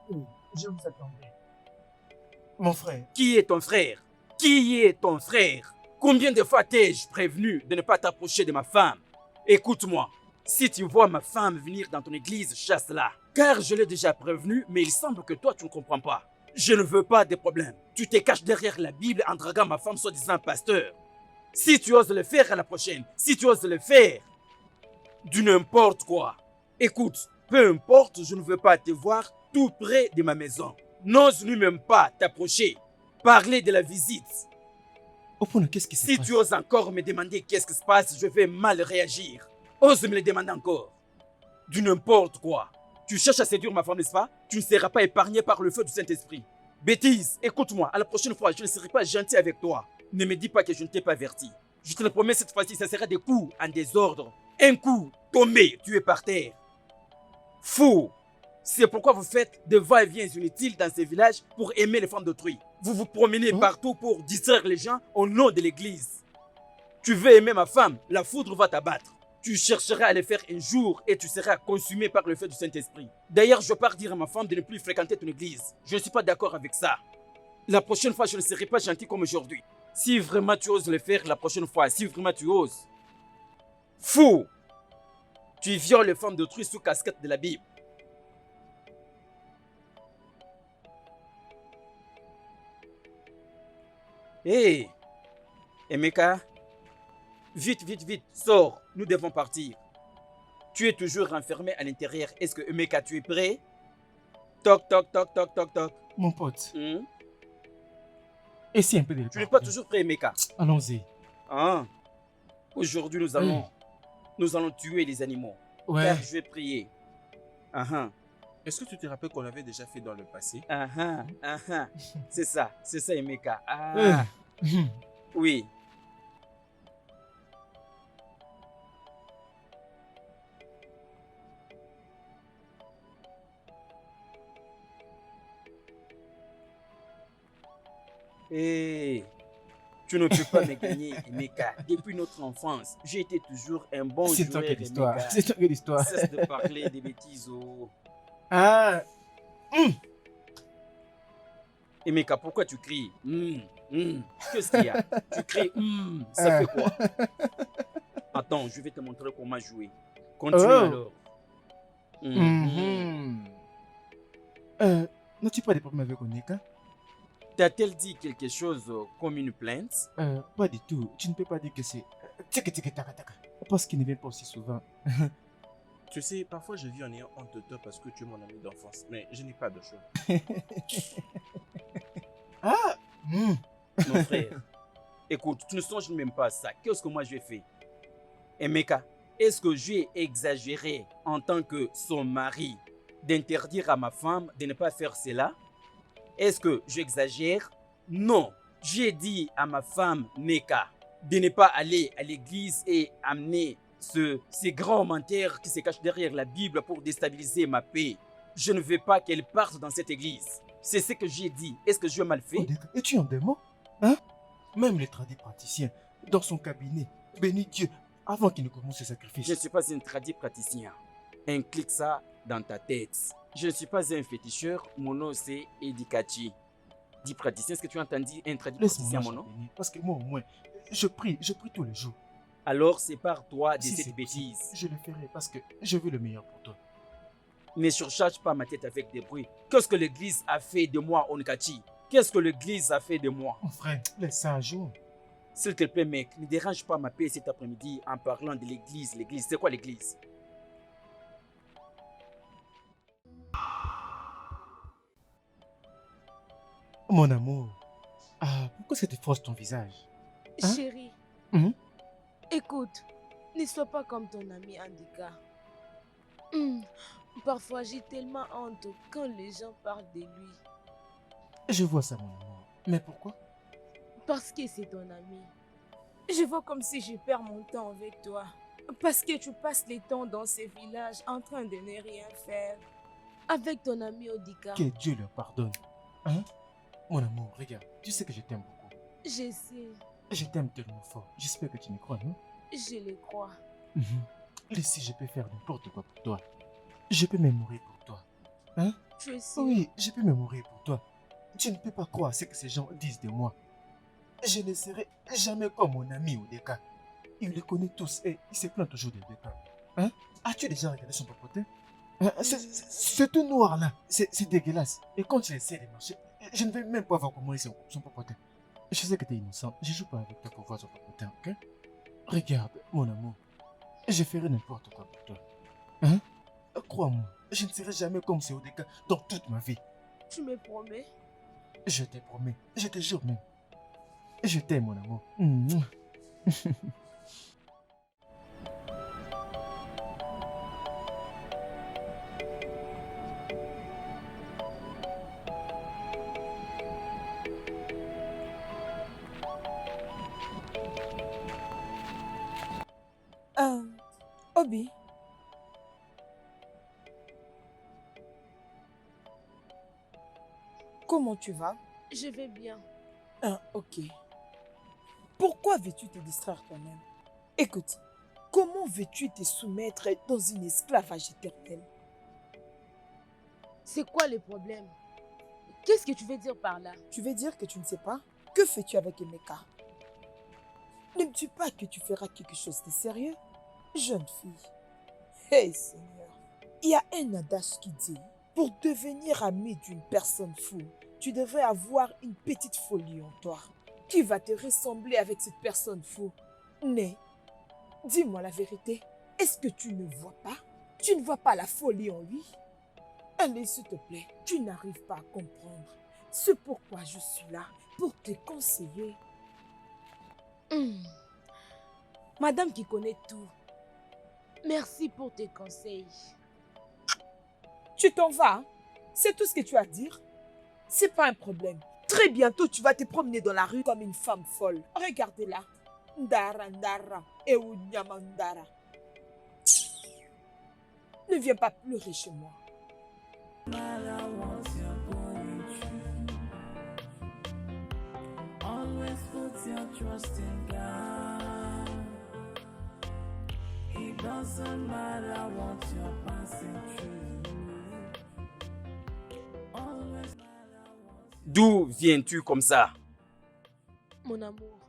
Oui, je vous attendais. Mon frère. Qui est ton frère? Qui est ton frère? Combien de fois t'ai-je prévenu de ne pas t'approcher de ma femme? Écoute-moi, si tu vois ma femme venir dans ton église, chasse-la. Car je l'ai déjà prévenu, mais il semble que toi tu ne comprends pas. Je ne veux pas de problème. Tu te caches derrière la Bible en draguant ma femme soi-disant pasteur. Si tu oses le faire à la prochaine, si tu oses le faire, du n'importe quoi. Écoute, peu importe, je ne veux pas te voir tout près de ma maison. N'ose lui-même pas t'approcher. Parler de la visite. Opona, qu'est-ce qui se Si passe? tu oses encore me demander qu'est-ce qui se passe, je vais mal réagir. Ose me le demander encore. Du n'importe quoi. Tu cherches à séduire ma femme, n'est-ce pas? Tu ne seras pas épargné par le feu du Saint-Esprit. Bêtise, écoute-moi, à la prochaine fois, je ne serai pas gentil avec toi. Ne me dis pas que je ne t'ai pas averti. Je te le promets, cette fois-ci, ça sera des coups en désordre. Un coup, tombé, tu es par terre. Fou! C'est pourquoi vous faites des va-et-vient inutiles dans ces villages pour aimer les femmes d'autrui. Vous vous promenez partout pour distraire les gens au nom de l'église. Tu veux aimer ma femme, la foudre va t'abattre. Tu chercheras à le faire un jour et tu seras consumé par le feu du Saint-Esprit. D'ailleurs, je pars dire à ma femme de ne plus fréquenter ton église. Je ne suis pas d'accord avec ça. La prochaine fois, je ne serai pas gentil comme aujourd'hui. Si vraiment tu oses le faire la prochaine fois, si vraiment tu oses. Fou! Tu violes les femmes d'autrui sous casquette de la Bible. Hé! Emeka, vite, vite, vite, sors, nous devons partir. Tu es toujours renfermé à l'intérieur. Est-ce que Emeka, tu es prêt? Toc, toc, toc, toc, toc, toc. Mon pote, essaie un peu de le Tu n'es parler. pas toujours prêt, Emeka? Allons-y. Ah, aujourd'hui, nous allons tuer les animaux. Ouais. Car je vais prier. Est-ce que tu te rappelles qu'on l'avait déjà fait dans le passé? C'est ça, Emeka. Ah, oui. Hé, tu ne peux pas me gagner, Emeka. Depuis notre enfance, j'ai été toujours un bon joueur, C'est toi qui l'histoire. Emeka. C'est toi qui l'histoire. Cesse de parler des bêtises. Oh. Ah. Emeka, pourquoi tu cries? Qu'est-ce qu'il y a? Tu cries, ça fait quoi? Attends, je vais te montrer comment jouer. Continue alors. N'as-tu pas de problème avec Oneka? T'a-t-elle dit quelque chose comme une plainte? Pas du tout. Tu ne peux pas dire que c'est... Taka. Parce qu'il ne vient pas aussi souvent. Tu sais, parfois je vis en ayant honte de toi parce que tu es mon ami d'enfance, mais je n'ai pas de choix. Mon frère, écoute, tu ne songes même pas à ça. Qu'est-ce que moi j'ai fait? Emeka, est-ce que j'ai exagéré en tant que son mari d'interdire à ma femme de ne pas faire cela? Est-ce que j'exagère? Non. J'ai dit à ma femme, Neka, de ne pas aller à l'église et amener ces grands menteurs qui se cachent derrière la Bible pour déstabiliser ma paix. Je ne veux pas qu'elle parte dans cette église. C'est ce que j'ai dit. Est-ce que je l'ai mal fait? Es-tu un démon? Hein? Même les tradis praticiens, dans son cabinet, bénis Dieu, avant qu'il ne commence ses sacrifices. Je ne suis pas un tradit praticien. Inclique ça dans ta tête. Je ne suis pas un féticheur. Mon nom c'est Edikachi. Dis praticien, est-ce que tu as entendu un tradit praticien, mon nom? Parce que moi au moins, je prie tous les jours. Alors sépare-toi de Si cette c'est bêtise. possible, je le ferai parce que je veux le meilleur pour toi. Ne surcharge pas ma tête avec des bruits. Qu'est-ce que l'église a fait de moi, Onikachi? Qu'est-ce que l'église a fait de moi? Mon frère, laisse ça un jour. S'il te plaît, mec, ne dérange pas ma paix cet après-midi en parlant de l'église. L'église, c'est quoi l'église? Mon amour, pourquoi ça te froisse ton visage? Hein? Chérie, écoute, ne sois pas comme ton ami Andika. Parfois, j'ai tellement honte quand les gens parlent de lui. Je vois ça, mon amour. Mais pourquoi? Parce que c'est ton ami. Je vois comme si je perds mon temps avec toi. Parce que tu passes les temps dans ces villages en train de ne rien faire. Avec ton ami Odika. Que Dieu leur pardonne. Hein? Mon amour, regarde, tu sais que je t'aime beaucoup. Je sais. Je t'aime tellement fort. J'espère que tu me crois, non? Je le crois. Et si je peux faire n'importe quoi pour toi, je peux même mourir pour toi. Hein? Tu es sûr? Oui, je peux me mourir pour toi. Tu ne peux pas croire ce que ces gens disent de moi. Je ne serai jamais comme mon ami Odeka. Il les connaît tous et il se plaint toujours d'Odeka. Hein? As-tu déjà regardé son papotin? C'est tout noir là. C'est dégueulasse. Et quand il essaie de marcher, je ne vais même pas voir comment il est son papotin. Je sais que tu es innocent. Je joue pas avec toi pour voir son papotin, ok? Regarde, mon amour. Je ferai n'importe quoi pour toi. Hein? Crois-moi, je ne serai jamais comme ce Odeka dans toute ma vie. Tu me promets? Je te promets, je te jure même. Je t'aime, mon amour. Mouah. Obi, comment tu vas? Je vais bien. Ok. Pourquoi veux-tu te distraire toi-même? Écoute, comment veux-tu te soumettre dans une esclavage éternelle? C'est quoi le problème? Qu'est-ce que tu veux dire par là? Tu veux dire que tu ne sais pas? Que fais-tu avec Emeka? N'aimes-tu pas que tu feras quelque chose de sérieux? Jeune fille. Hey Seigneur. Il y a un adage qui dit, pour devenir ami d'une personne fou, tu devrais avoir une petite folie en toi. Qui va te ressembler avec cette personne fou? Mais, dis-moi la vérité, est-ce que tu ne vois pas? Tu ne vois pas la folie en lui? Allez, s'il te plaît, tu n'arrives pas à comprendre. C'est pourquoi je suis là, pour te conseiller. Madame qui connaît tout. Merci pour tes conseils. Tu t'en vas, hein? C'est tout ce que tu as à dire? C'est pas un problème. Très bientôt, tu vas te promener dans la rue comme une femme folle. Regardez-la. Ndara, ndara, eounyama ndara. Ne viens pas pleurer chez moi. Always put your trust in God. It doesn't matter what you're passing through. Always matter what D'où viens-tu comme ça? Mon amour.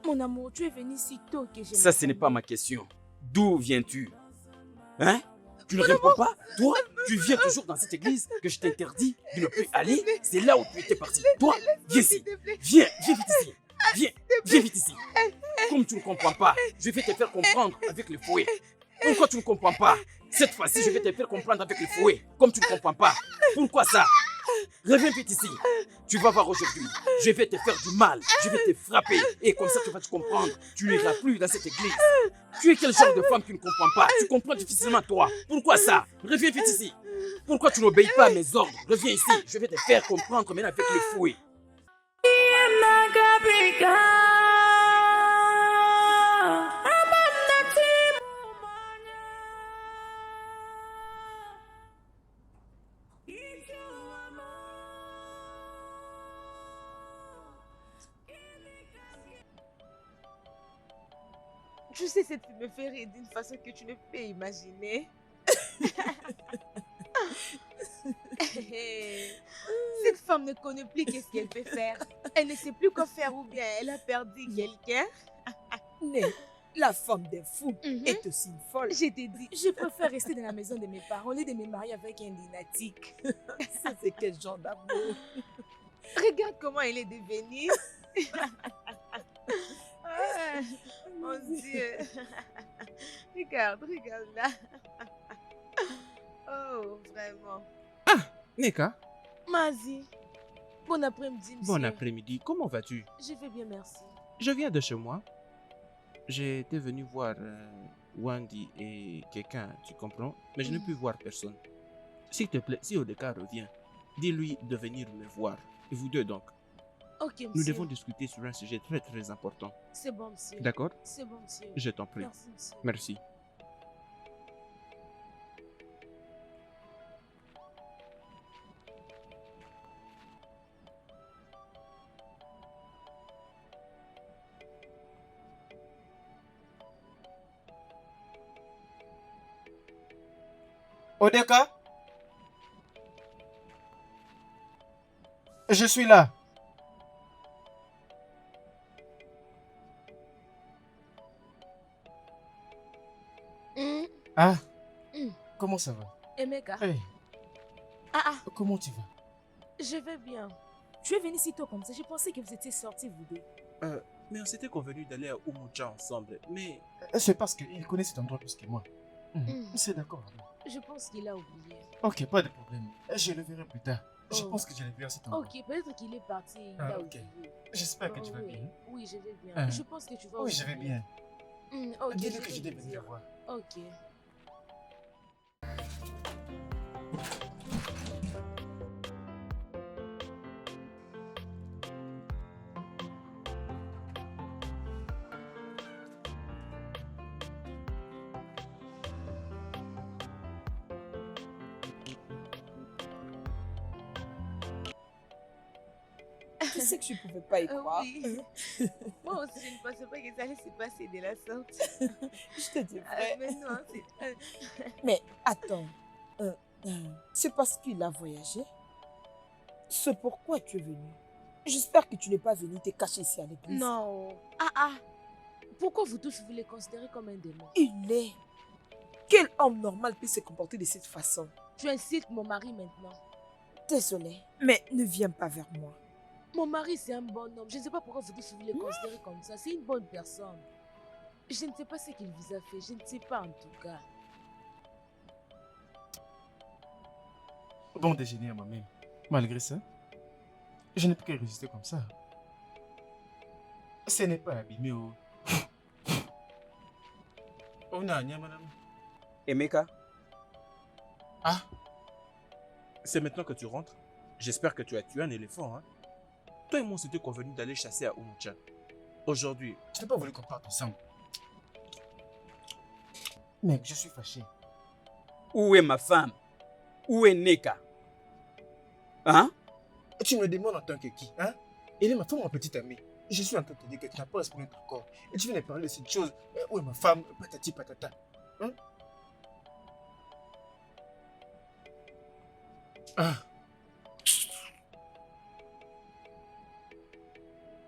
Mon amour, tu es venu si tôt que je Ça, ce n'est pas ma question. D'où viens-tu? Hein? Tu ne réponds pas? Toi, tu viens toujours dans cette église que je t'interdis de ne plus aller. C'est là où tu étais parti. Toi, viens ici. Viens vite ici. Viens vite ici. Comme tu ne comprends pas, je vais te faire comprendre avec le fouet. Pourquoi tu ne comprends pas? Cette fois-ci, je vais te faire comprendre avec le fouet. Comme tu ne comprends pas. Pourquoi ça? Reviens vite ici. Tu vas voir aujourd'hui. Je vais te faire du mal. Je vais te frapper. Et comme ça, tu vas te comprendre. Tu n'iras plus dans cette église. Tu es quel genre de femme qui ne comprend pas? Tu comprends difficilement toi. Pourquoi ça? Reviens vite ici. Pourquoi tu n'obéis pas à mes ordres? Reviens ici. Je vais te faire comprendre maintenant avec le fouet. Tu sais, cette fille me fait rire d'une façon que tu ne peux imaginer. Cette femme ne connaît plus qu'est-ce qu'elle peut faire. Elle ne sait plus quoi faire ou bien elle a perdu quelqu'un. Mais la femme des fous est aussi une folle. Je t'ai dit, je préfère rester dans la maison de mes parents au lieu de me marier avec un lunatique. Ça, c'est quel genre d'amour? Regarde comment elle est devenue. Ah, mon Dieu. Regarde là. Oh, vraiment. Neka, Mazi, bon après-midi, monsieur. bon après-midi. Comment vas-tu? Je vais bien, merci. Je viens de chez moi. J'étais venu voir Wandy et quelqu'un, tu comprends? Mais je n'ai pu voir personne. S'il te plaît, si Odeka revient, dis-lui de venir me voir. Et vous deux donc. Ok, monsieur. Nous devons discuter sur un sujet très très important. C'est bon, monsieur. D'accord? C'est bon, monsieur. Je t'en prie. Merci, monsieur. Merci. Odeka? Je suis là. Hum, Ah, hum. comment ça va? Emeka. Hey, Ah, comment tu vas? je vais bien. Tu es venu si tôt comme ça. Je pensais que vous étiez sortis, vous deux. Mais on s'était convenu d'aller à Umucha ensemble. Mais C'est parce qu'il connaît cet endroit plus que moi. C'est d'accord. Je pense qu'il a oublié. Ok, pas de problème. Je le verrai plus tard. Je Oh. pense que je le verrai à cet endroit. Ok, peut-être qu'il est parti. Il Ah, a ok. oublié. J'espère que tu vas oui. bien. Oui, je vais bien. Ah. Je pense que tu vas Oui, je vais bien. Ok, Dis-lui que vais je vais lui venir dire. voir. Ok. Tu sais que je ne pouvais pas y croire. Oui. Moi aussi, je ne pensais pas que ça allait se passer de la sorte. Je te dis vrai. Mais non, c'est... Mais attends, c'est parce qu'il a voyagé? C'est pourquoi tu es venu? J'espère que tu n'es pas venu te cacher ici à l'église. Non. Pourquoi vous tous vous les considérez comme un démon? Il est. Quel homme normal peut se comporter de cette façon? Tu incites mon mari maintenant. Désolée, mais ne viens pas vers moi. Mon mari, c'est un bon homme. Je ne sais pas pourquoi vous tous vous les considérez comme ça. C'est une bonne personne. Je ne sais pas ce qu'il vous a fait. Je ne sais pas en tout cas. Bon déjeuner à moi-même. Malgré ça, je ne peux que résister comme ça. Ce n'est pas abîmé. Oh, non, madame. Emeka, Ah, c'est maintenant que tu rentres. J'espère que tu as tué un éléphant. Hein? Toi et moi, on s'était convenu d'aller chasser à Umucha. Aujourd'hui, je n'ai pas voulu qu'on parte ensemble. Mec, je suis fâché. où est ma femme? Où est Neka? Hein? Tu me demandes en tant que qui, hein? Elle est ma femme ou ma petite amie? Je suis en train de te dire que tu n'as pas respecté ton corps. Et tu viens de parler de cette chose. Où est ma femme? Patati patata. Hein? Ah.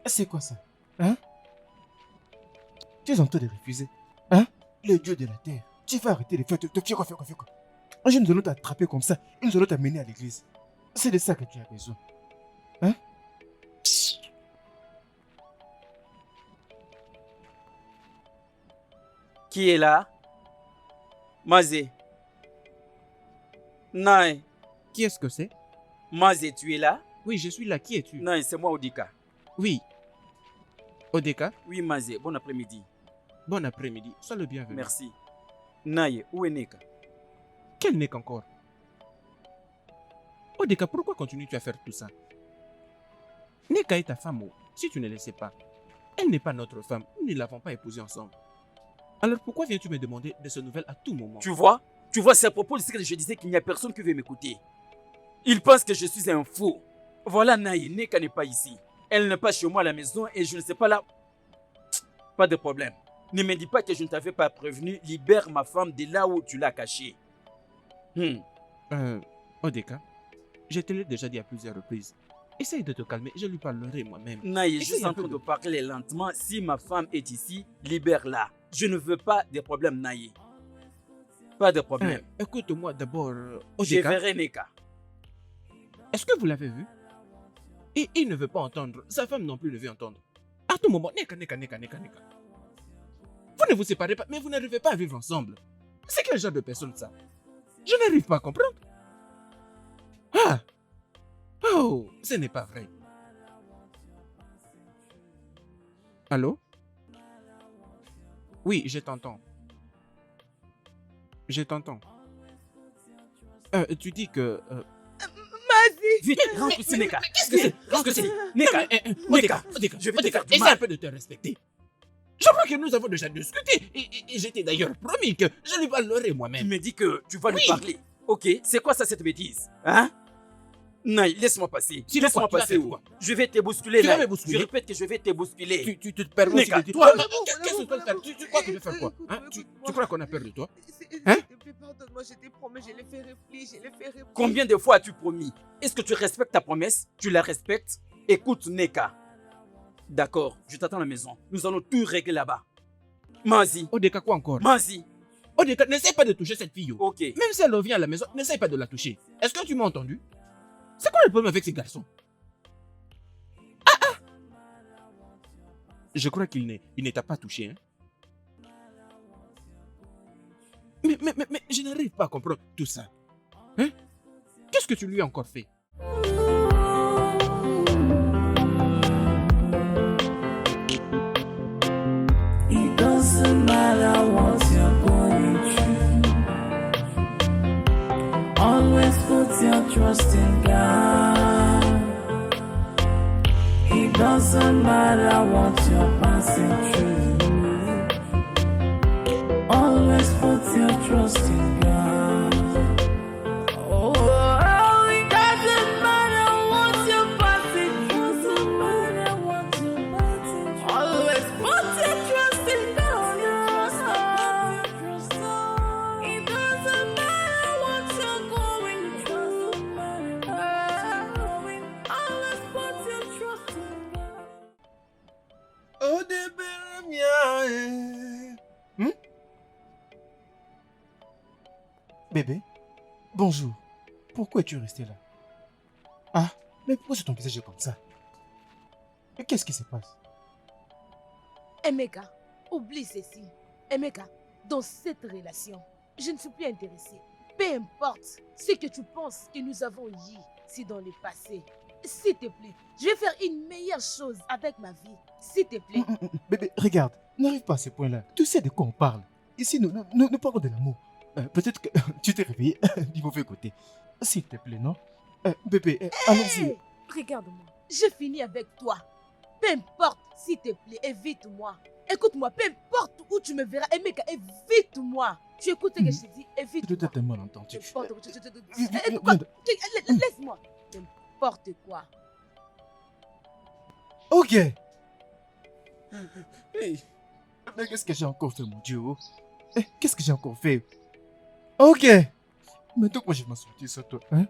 C'est quoi ça? Hein? Tu es en train de refuser. Hein? Le dieu de la terre. Tu vas arrêter de faire. Fais quoi? Un jour, nous allons t'attraper comme ça. Et nous allons t'amener à l'église. C'est de ça que tu as besoin. Hein? Qui est là? Mazé. Naï. qui est-ce que c'est? Mazé, tu es là? Oui, je suis là. Qui es-tu? Naï, c'est moi, Odika. Oui. Odeka, Oui, Mazé, bon après-midi. bon après-midi. Sois le bienvenu. Merci. Naï, où est Neka? Quel n'est qu'encore? Odeka, pourquoi continues-tu à faire tout ça? Neka est ta femme, oh, si tu ne le sais pas. Elle n'est pas notre femme, nous ne l'avons pas épousée ensemble. Alors pourquoi viens-tu me demander de ces nouvelles à tout moment? Tu vois, c'est à propos de ce que je disais qu'il n'y a personne qui veut m'écouter. Il pense que je suis un fou. Voilà, Naï, Neka n'est pas ici. Elle n'est pas chez moi à la maison et je ne sais pas là. Pas de problème. Ne me dis pas que je ne t'avais pas prévenu. Libère ma femme de là où tu l'as cachée. Odeka, je te l'ai déjà dit à plusieurs reprises. Essaye de te calmer, je lui parlerai moi-même. Naï, je Essaye suis un en peu train de- de parler lentement. Si ma femme est ici, libère-la. Je ne veux pas de problème, Naï. Pas de problème. Écoute-moi d'abord, Je Odeka. verrai Neka. Est-ce que vous l'avez vu? Et il ne veut pas entendre. Sa femme non plus ne veut entendre. À tout moment, Neka. Vous ne vous séparez pas, mais vous n'arrivez pas à vivre ensemble. C'est quel genre de personne ça? Je n'arrive pas à comprendre. Ah! Oh, ce n'est pas vrai. Allô? Oui, je t'entends. Je t'entends. Tu dis que... Vite, rentre ici, Neka. Qu'est-ce que c'est? Qu'est-ce que c'est? Neka, Odeka, je vais te faire du essaie mal. un peu de te respecter. Je crois que nous avons déjà discuté et j'étais d'ailleurs promis que je lui parlerai Tu moi-même. me dis que tu vas lui Oui. parler. Ok, c'est quoi ça cette bêtise? Hein? Naï, laisse-moi passer. Sinon Laisse-moi quoi, tu vas passer faire où? quoi? Je vais te bousculer, Tu vas Naï. me bousculer? Je répète que je vais te bousculer. Tu te permets aussi Neka, de dire... toi- Qu'est-ce que tu vas faire? Tu crois que je vais faire quoi? Hein? Tu crois qu'on a peur de toi? Hein? plaît, pardonne-moi, je t'ai promis, je l'ai fait repli, je l'ai fait repli. Combien de fois as-tu promis? Est-ce que tu respectes ta promesse? Tu la respectes? Écoute, Neka. D'accord, je t'attends à la maison. Nous allons tout régler là-bas. Mazi, Odeka, quoi encore? Mazi. Odeka, n'essaie pas de toucher cette fille. Oh. Ok. Même si elle revient à la maison, n'essaie pas de la toucher. Est-ce que tu m'as entendu? C'est quoi le problème avec ces garçons? Je crois qu'il ne t'a pas touché. Hein? Mais je n'arrive pas à comprendre tout ça. Hein? Qu'est-ce que tu lui as encore fait? It doesn't matter what you're going through. Always put your trust in God. It doesn't matter what you're passing through. Always put your trust in God. Oh, it doesn't matter what you're passing through. Doesn't matter what you're passing through. Always put your trust in God. It doesn't matter what you're going through. Always put your trust in God. Bébé, bonjour. Pourquoi es-tu resté là? Ah, mais pourquoi ton visage est comme ça? Et qu'est-ce qui se passe? Emeka, oublie ceci. Emeka, dans cette relation, je ne suis plus intéressée. Peu importe ce que tu penses que nous avons eu si dans le passé. S'il te plaît, je vais faire une meilleure chose avec ma vie. S'il te plaît. Bébé, regarde, n'arrive pas à ce point-là. Tu sais de quoi on parle. Ici, nous parlons de l'amour. Peut-être que tu t'es réveillé du mauvais côté. S'il te plaît, non? Bébé, allons-y. Hey, regarde-moi, je finis avec toi. Peu importe, s'il te plaît, évite-moi. Écoute-moi, peu importe où tu me verras, Emeka, évite-moi. Tu écoutes ce que je te dis, Tu évite-moi. dois t'être mal entendu. Laisse-moi. N'importe quoi. Ok. Hey. Mais qu'est-ce que j'ai encore fait, mon Dieu? Qu'est-ce que j'ai encore fait? Ok. Maintenant que moi je m'en sorti sur toi, hein?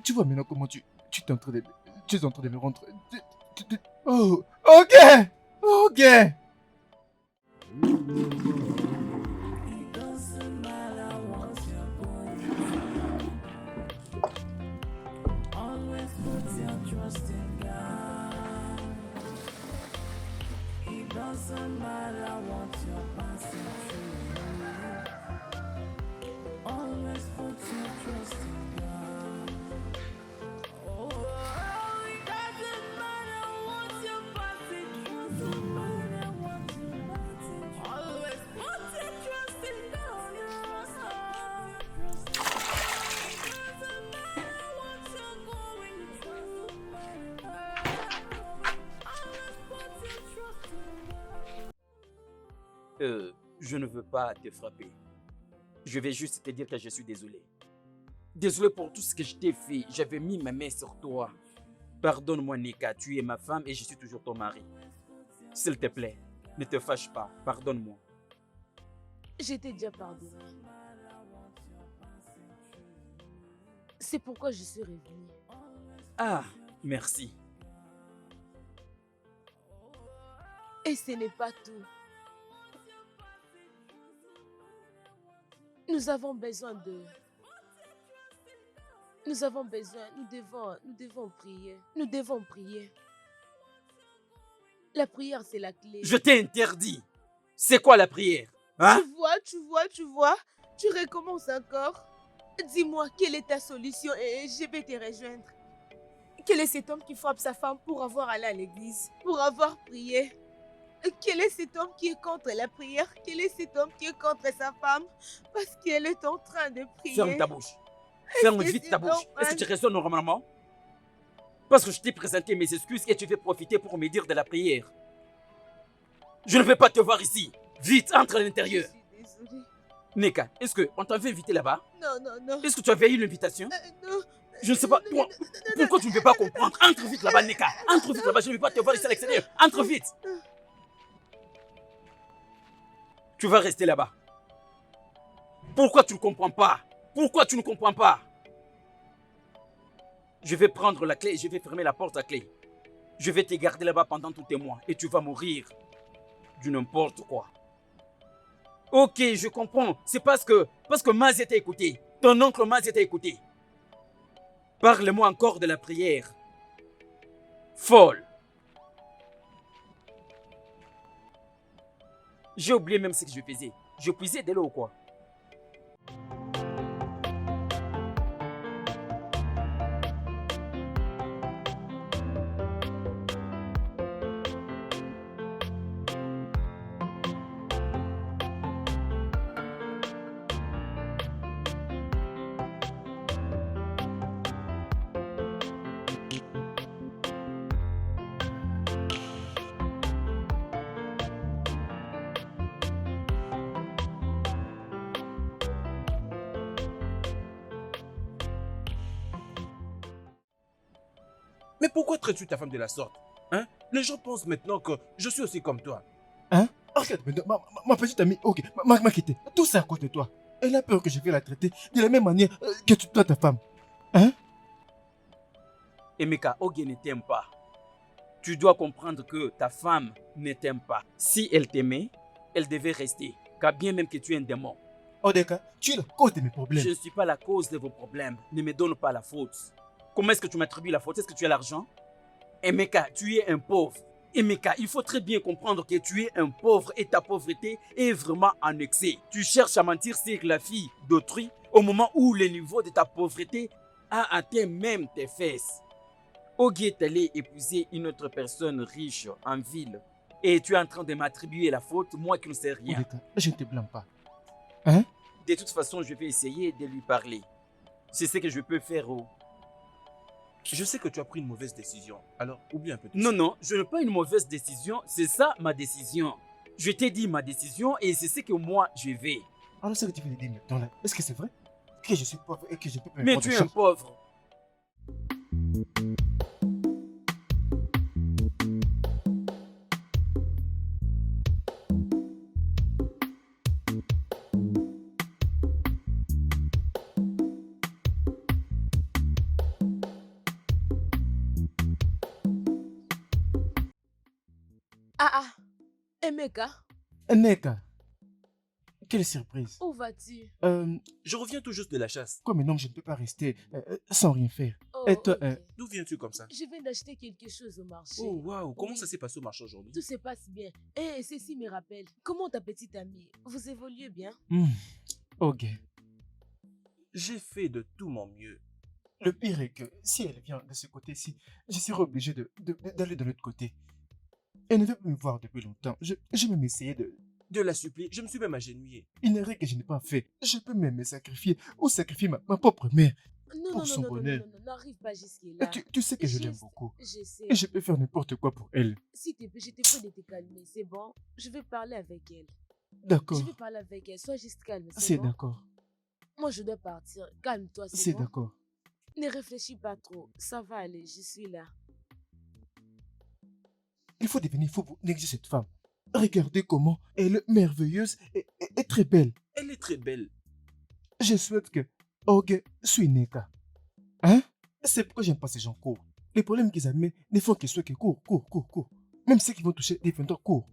Tu vois maintenant comment tu es en train de, tu es en train de me rendre. Oh, ok. Ok. It doesn't matter what you're going through. Always put your trust in God. It doesn't matter what you're passing through. Always put your trust in God. Oh, it doesn't matter what you're passing through. Doesn't matter what you're passing through. Always put your trust in God. It doesn't matter what you're going through. Always put your trust in God. Je ne veux pas te frapper. Je vais juste te dire que je suis désolé. Désolé pour tout ce que je t'ai fait. J'avais mis ma main sur toi. Pardonne-moi, Neka. Tu es ma femme et je suis toujours ton mari. S'il te plaît, ne te fâche pas. Pardonne-moi. Je t'ai déjà pardonné. C'est pourquoi je suis revenue. Ah, merci. Et ce n'est pas tout. Nous avons besoin de... Nous avons besoin, nous devons prier. Nous devons prier. La prière, c'est la clé. Je t'ai interdit. C'est quoi la prière? Hein? Tu vois, tu recommences encore. Dis-moi, quelle est ta solution et je vais te rejoindre. Quel est cet homme qui frappe sa femme pour avoir allé à l'église, pour avoir prié? Quel est cet homme qui est contre la prière? Quel est cet homme qui est contre sa femme parce qu'elle est en train de prier? Ferme ta bouche. Ferme que vite c'est ta bouche. normal? Est-ce que tu raisonnes normalement? Parce que je t'ai présenté mes excuses et tu veux profiter pour me dire de la prière. Je ne veux pas te voir ici. Vite, entre à l'intérieur. Je suis désolée. Neka, est-ce qu'on t'avait invité là-bas? Non. Est-ce que tu avais eu l'invitation? Non. Je ne sais pas. Pourquoi tu ne veux pas comprendre? Entre vite là-bas, Neka. Entre vite là-bas. Je ne veux pas te voir ici à l'extérieur. Entre vite. Tu vas rester là-bas. Pourquoi tu ne comprends pas? Pourquoi tu ne comprends pas? Je vais prendre la clé et je vais fermer la porte à clé. Je vais te garder là-bas pendant tous tes mois et tu vas mourir du n'importe quoi. Ok, je comprends. C'est parce que Maz t'a écouté. Ton oncle Maz t'a écouté. Parle-moi encore de la prière. Folle. J'ai oublié même ce que je faisais. Je puisais de l'eau ou quoi? Mais pourquoi traites-tu ta femme de la sorte? Hein? Les gens pensent maintenant que je suis aussi comme toi. Hein? Regarde, maintenant, ma petite amie, ok, m'a quitté. Tout ça à cause de toi. Elle a peur que je vais la traiter de la même manière que tu dois ta femme. Hein? Emeka, Oge ne t'aime pas. Tu dois comprendre que ta femme ne t'aime pas. Si elle t'aimait, elle devait rester. Car bien même que tu es un démon. Odeka, tu es la cause de mes problèmes. Je ne suis pas la cause de vos problèmes. Ne me donne pas la faute. Comment est-ce que tu m'attribues la faute? Est-ce que tu as l'argent? Emeka, tu es un pauvre. Emeka, il faut très bien comprendre que tu es un pauvre et ta pauvreté est vraiment en excès. Tu cherches à mentir sur la fille d'autrui au moment où le niveau de ta pauvreté a atteint même tes fesses. Ogi est allé épouser une autre personne riche en ville et tu es en train de m'attribuer la faute, moi qui ne sais rien. Odeka, je ne te blâme pas. Hein? De toute façon, je vais essayer de lui parler. C'est ce que je peux faire. Je sais que tu as pris une mauvaise décision. Alors, oublie un peu tout Non, ça. non, je n'ai pas une mauvaise décision. C'est ça ma décision. Je t'ai dit ma décision et c'est ce que moi je vais. Alors, ce que tu veux dire maintenant là, est-ce que c'est vrai? Que je suis pauvre et que je peux me Mais prendre tu des es un choses? pauvre. Ah, Emeka, Neka, quelle surprise. où vas-tu? Je reviens tout juste de la chasse. Quoi, maintenant je ne peux pas rester sans rien faire. Oh, Et toi, ok. D'où viens-tu comme ça? Je viens d'acheter quelque chose au marché. Oh, waouh, comment Oui. ça s'est passé au marché aujourd'hui? Tout se passe bien. Et ceci me rappelle, comment ta petite amie? Vous évoluez bien? Ok. J'ai fait de tout mon mieux. Le pire est que si elle vient de ce côté-ci, je serai obligé d'aller de l'autre côté. Elle ne veut plus me voir depuis longtemps. Je vais même essayer de... De la supplier, je me suis même agenouillé. Une erreur que je n'ai pas fait. Je peux même me sacrifier ou sacrifier ma propre mère. Non, Pour non, son non, non, non, bonheur. non, non, n'arrive pas Et jusque-là. tu sais que je l'aime Juste- beaucoup. Je sais. Et je peux faire n'importe quoi pour elle. S'il te plaît, je te prie de te calmer, c'est bon? Je vais parler avec elle. D'accord. Je vais parler avec elle, sois juste calme, c'est C'est bon? d'accord. Moi, je dois partir. Calme-toi, C'est c'est bon? d'accord. Ne réfléchis pas trop. Ça va aller, je suis là. Il faut devenir fou pour négliger cette femme. Regardez comment elle est merveilleuse et très belle. Elle est très belle. Je souhaite que Oge soit Neka. Hein? C'est pourquoi j'aime pas ces gens courts. Les problèmes qu'ils amènent ne font que ceux qui courent. Même ceux qui vont toucher des vendeurs courts.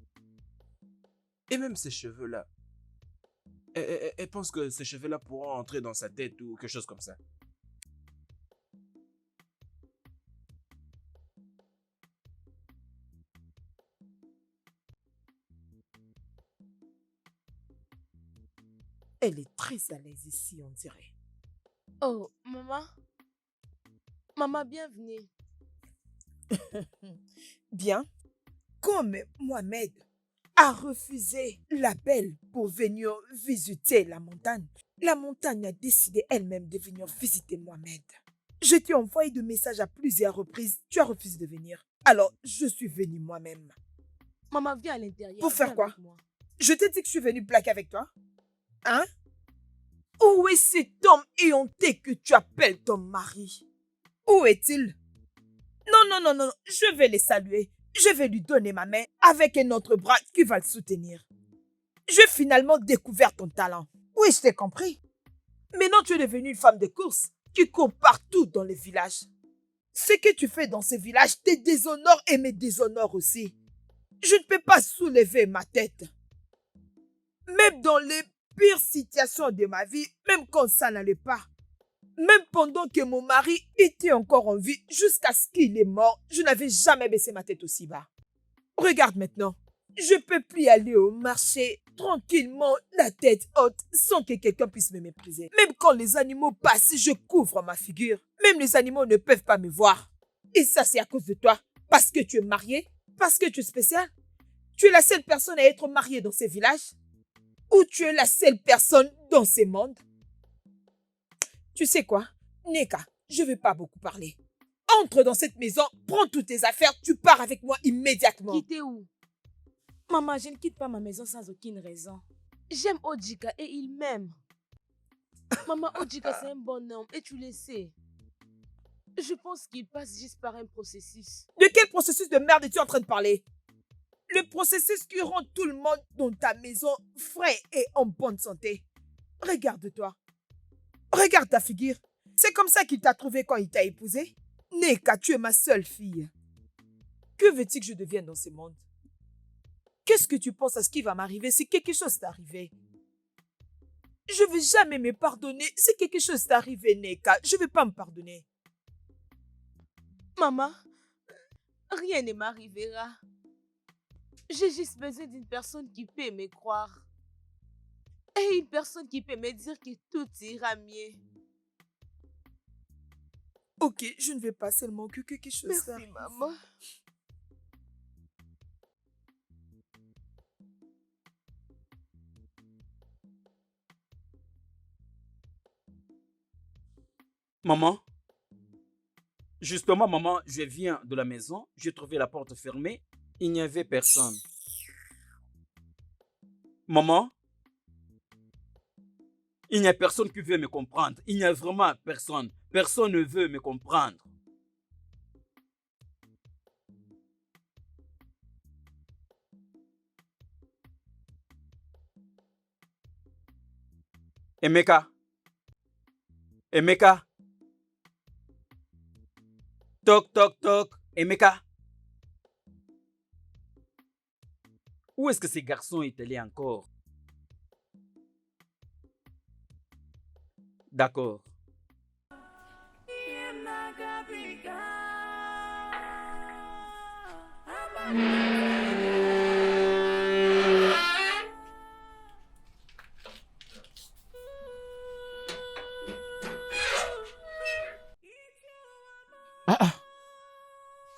Et même ses cheveux-là. Elle pense que ces cheveux-là pourront entrer dans sa tête ou quelque chose comme ça. Elle est très à l'aise ici, on dirait. Oh, maman? Maman, bienvenue. Bien, comme Mohamed a refusé l'appel pour venir visiter la montagne a décidé elle-même de venir visiter Mohamed. Je t'ai envoyé de messages à plusieurs reprises, tu as refusé de venir. Alors, je suis venue moi-même. Maman, viens à l'intérieur. Pour faire viens quoi? avec moi. Je t'ai dit que je suis venue blaguer avec toi. Hein? Où est cet homme éhonté que tu appelles ton mari? Où est-il? Non, je vais le saluer. Je vais lui donner ma main avec un autre bras qui va le soutenir. J'ai finalement découvert ton talent. Oui, je t'ai compris. Maintenant, tu es devenue une femme de course qui court partout dans les villages. Ce que tu fais dans ces villages te déshonore et me déshonore aussi. Je ne peux pas soulever ma tête. Même dans les pires situations de ma vie, même quand ça n'allait pas, même pendant que mon mari était encore en vie, jusqu'à ce qu'il est mort, je n'avais jamais baissé ma tête aussi bas. Regarde maintenant, je peux plus aller au marché tranquillement, la tête haute, sans que quelqu'un puisse me mépriser. Même quand les animaux passent, je couvre ma figure. Même les animaux ne peuvent pas me voir. Et ça, c'est à cause de toi. Parce que tu es mariée, parce que tu es spéciale. Tu es la seule personne à être mariée dans ces villages. Ou tu es la seule personne dans ces mondes. Tu sais quoi, Neka, je ne vais pas beaucoup parler. Entre dans cette maison, prends toutes tes affaires, tu pars avec moi immédiatement. Quitter où? Maman, je ne quitte pas ma maison sans aucune raison. J'aime Ojika et il m'aime. Maman, Ojika, c'est un bon homme et tu le sais. Je pense qu'il passe juste par un processus. De quel processus de merde es-tu en train de parler? Le processus qui rend tout le monde dans ta maison frais et en bonne santé. Regarde-toi. Regarde ta figure. C'est comme ça qu'il t'a trouvé quand il t'a épousé. Neka, tu es ma seule fille. Que veux-tu que je devienne dans ce monde? Qu'est-ce que tu penses à ce qui va m'arriver si quelque chose t'est arrivé? Je ne vais jamais me pardonner si quelque chose t'est arrivé, Neka. Je ne vais pas me pardonner. Maman, rien ne m'arrivera. J'ai juste besoin d'une personne qui peut me croire. Et une personne qui peut me dire que tout ira mieux. Ok, je ne vais pas seulement que quelque chose Merci, t'arrive. maman. Maman, justement, maman, je viens de la maison, j'ai trouvé la porte fermée, il n'y avait personne. Maman, il n'y a personne qui veut me comprendre. Il n'y a vraiment personne. Personne ne veut me comprendre. Emeka. Emeka. Toc, toc, toc. Emeka. Où est-ce que ces garçons est allé encore? D'accord.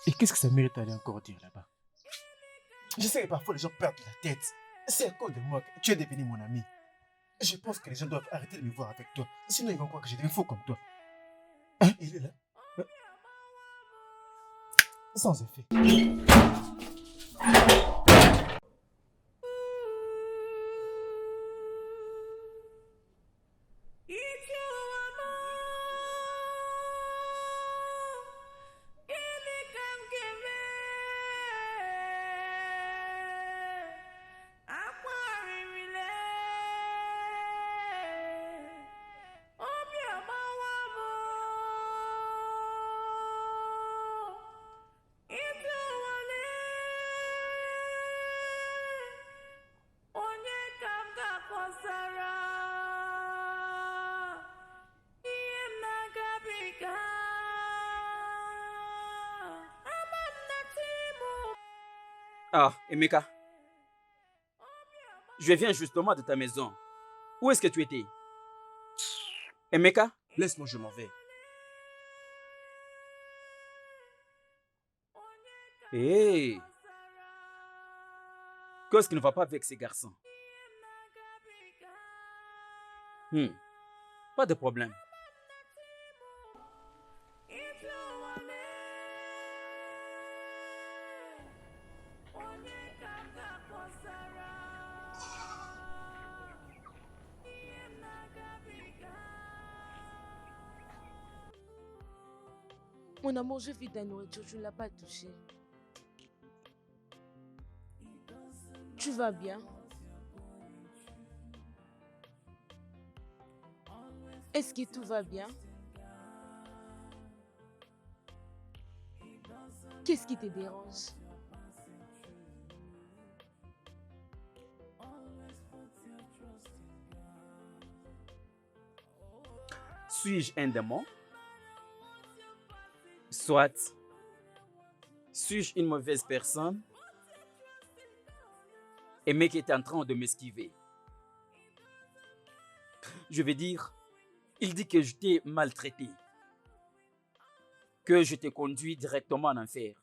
Et qu'est-ce que ça mérite d'aller encore dire là-bas? Je sais que parfois les gens perdent la tête. C'est à cause de moi que tu es devenu mon ami. Je pense que les gens doivent arrêter de me voir avec toi. Sinon ils vont croire que j'ai des faux comme toi. Hein? Il est là. Sans effet. Ah, Emeka. Je viens justement de ta maison. Où est-ce que tu étais? Emeka? Laisse-moi, je m'en vais. Hé! Qu'est-ce qui ne va pas avec ces garçons? Pas de problème. Mon amour, je vis ta nourriture, tu ne l'as pas touchée. Tu vas bien? Est-ce que tout va bien? Qu'est-ce qui te dérange? Suis-je un démon? Soit. Suis-je une mauvaise personne? Et mec est en train de m'esquiver. Je vais dire, il dit que je t'ai maltraité, que je t'ai conduit directement en enfer.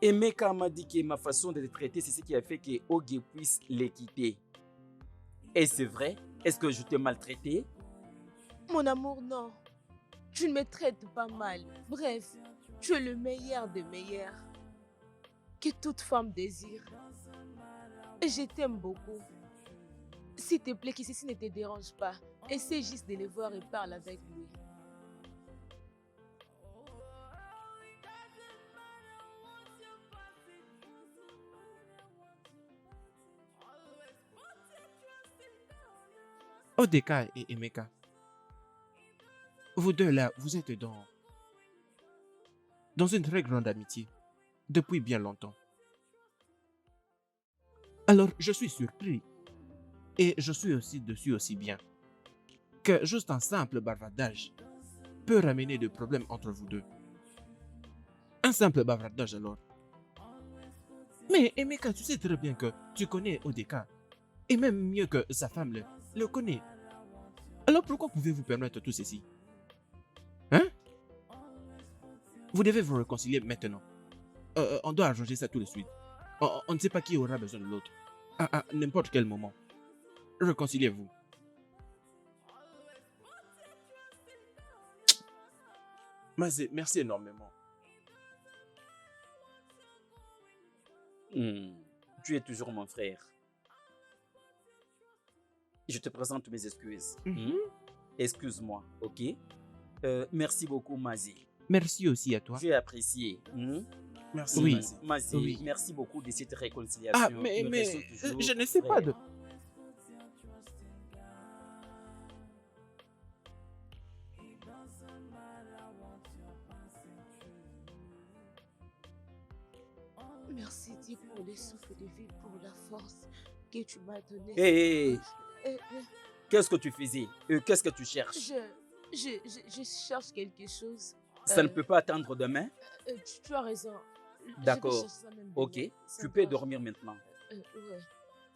Et Meka m'a dit que ma façon de te traiter, c'est ce qui a fait que Oge puisse les quitter. Et c'est vrai? Est-ce que je t'ai maltraité? Mon amour, non. Tu ne me traites pas mal. Bref, tu es le meilleur des meilleurs que toute femme désire. Et je t'aime beaucoup. S'il te plaît, que ceci ne te dérange pas, essaie juste de le voir et parle avec lui. Odeka et Emeka, vous deux là, vous êtes dans une très grande amitié depuis bien longtemps. Alors, je suis surpris et je suis aussi dessus aussi bien que juste un simple bavardage peut ramener des problèmes entre vous deux. Un simple bavardage alors. Mais Emeka, tu sais très bien que tu connais Odeka et même mieux que sa femme le connaît. Alors pourquoi pouvez-vous permettre tout ceci? Hein? Vous devez vous réconcilier maintenant. On doit arranger ça tout de suite. On ne sait pas qui aura besoin de l'autre. À n'importe quel moment. Réconciliez-vous. Mazé, merci énormément. Tu es toujours mon frère. Je te présente mes excuses. Excuse-moi, ok? Merci beaucoup, Mazi. Merci aussi à toi. J'ai apprécié. Merci, Oui, Mazi. Mazi, Oui. merci beaucoup de cette réconciliation. Ah, mais Nous restons toujours je ne sais pas frères. de... Merci Dieu pour les souffles de vie, pour la force que tu m'as donnée. Hé, Euh, qu'est-ce que tu faisais? Qu'est-ce que tu cherches? je cherche quelque chose. Ça ne peut pas attendre demain? Tu as raison. Je vais D'accord. chercher ça même Ok, demain. Ça tu me peux va. dormir maintenant. Ouais.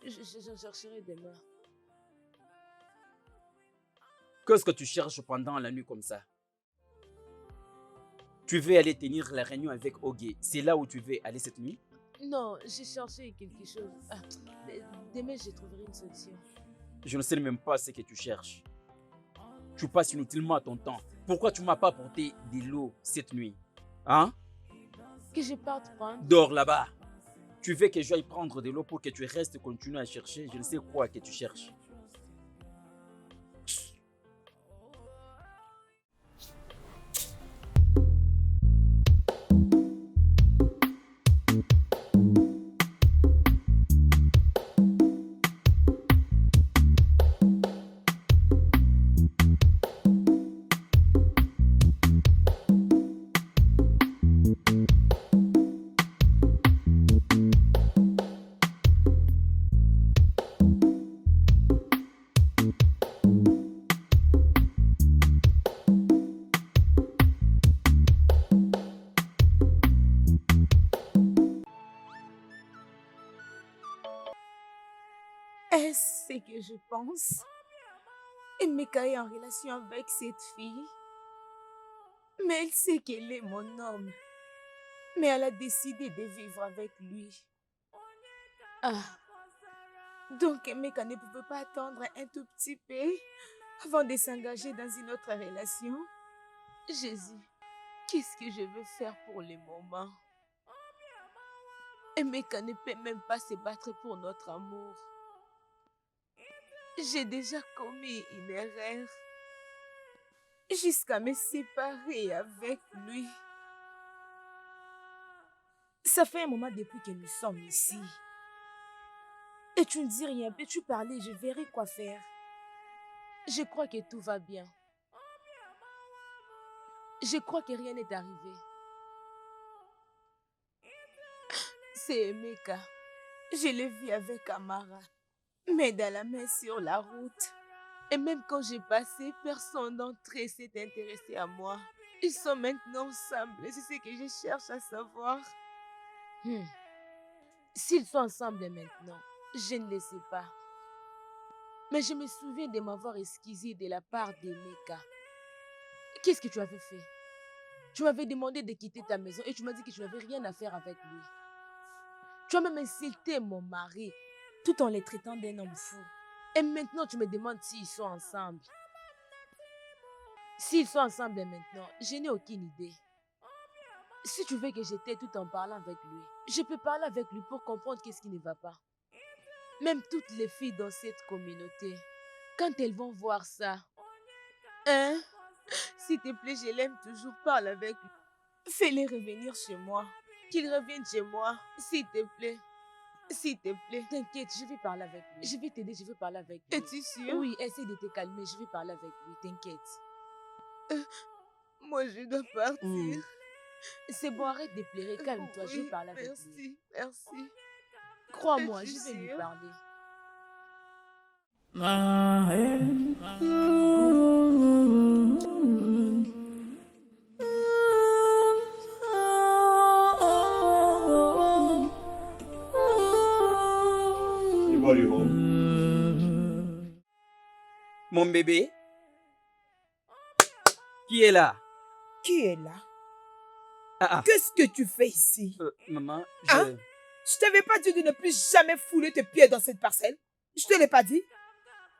J'en chercherai demain. Qu'est-ce que tu cherches pendant la nuit comme ça? Tu veux aller tenir la réunion avec Oge. C'est là où tu veux aller cette nuit? Non, j'ai cherché quelque chose. Demain, je trouverai une solution. Je ne sais même pas ce que tu cherches. Tu passes inutilement ton temps. Pourquoi tu ne m'as pas apporté de l'eau cette nuit? Hein? Que je parte prendre. Dors là-bas. Tu veux que j'aille prendre de l'eau pour que tu restes continuer à chercher? Je ne sais quoi que tu cherches. Est-ce ce que je pense? Emeka est en relation avec cette fille. Mais elle sait qu'elle est mon homme. Mais elle a décidé de vivre avec lui. Ah. Donc Emeka ne pouvait pas attendre un tout petit peu avant de s'engager dans une autre relation. Jésus, qu'est-ce que je veux faire pour le moment? Emeka ne peut même pas se battre pour notre amour. J'ai déjà commis une erreur jusqu'à me séparer avec lui. Ça fait un moment depuis que nous sommes ici. Et tu ne dis rien, peux-tu parler? Je verrai quoi faire. Je crois que tout va bien. Je crois que rien n'est arrivé. C'est Emeka. Je l'ai vu avec Amara, mais dans la main sur la route. Et même quand j'ai passé, personne d'entre eux s'est intéressé à moi. Ils sont maintenant ensemble et c'est ce que je cherche à savoir. S'ils sont ensemble maintenant, je ne le sais pas. Mais je me souviens de m'avoir excusé de la part d'Emeka. Qu'est-ce que tu avais fait? Tu m'avais demandé de quitter ta maison et tu m'as dit que tu n'avais rien à faire avec lui. Tu as même insulté mon mari tout en les traitant d'un homme fou. Et maintenant, tu me demandes s'ils sont ensemble. S'ils sont ensemble maintenant, je n'ai aucune idée. Si tu veux que je t'aide tout en parlant avec lui, je peux parler avec lui pour comprendre qu'est-ce qui ne va pas. Même toutes les filles dans cette communauté, quand elles vont voir ça, hein? S'il te plaît, je l'aime toujours, parle avec lui. Fais-les revenir chez moi. Qu'ils reviennent chez moi, s'il te plaît. S'il te plaît. T'inquiète, je vais parler avec lui. Je vais t'aider, je vais parler avec lui. Es-tu sûre? Oui, essaie de te calmer, je vais parler avec lui, t'inquiète. Moi, je dois partir. C'est bon, arrête de pleurer, calme-toi, je vais Oui, parler avec lui. merci. Crois-moi, Es-tu je vais lui sûre? parler. Anybody home? Mon bébé? Qui est là? Qui est là? Ah, Qu'est-ce que tu fais ici? maman, Hein? Je t'avais pas dit de ne plus jamais fouler tes pieds dans cette parcelle. Je te l'ai pas dit.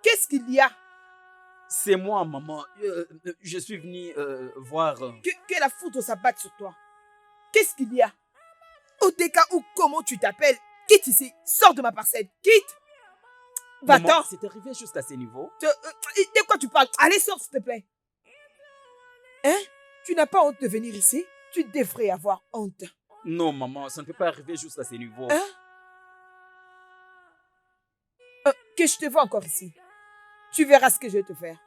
Qu'est-ce qu'il y a? C'est moi, maman. Je suis venu voir... Que la foudre s'abatte sur toi. Qu'est-ce qu'il y a? Oteka ou comment tu t'appelles? Quitte ici. Sors de ma parcelle. Quitte. Maman, Va-t'en. c'est arrivé jusqu'à ce niveau. De quoi tu parles? Allez, sors, s'il te plaît. Hein? Tu n'as pas honte de venir ici? Tu devrais avoir honte. Non, maman, ça ne peut pas arriver jusqu'à ce niveau. Hein? Que je te vois encore ici. Tu verras ce que je vais te faire.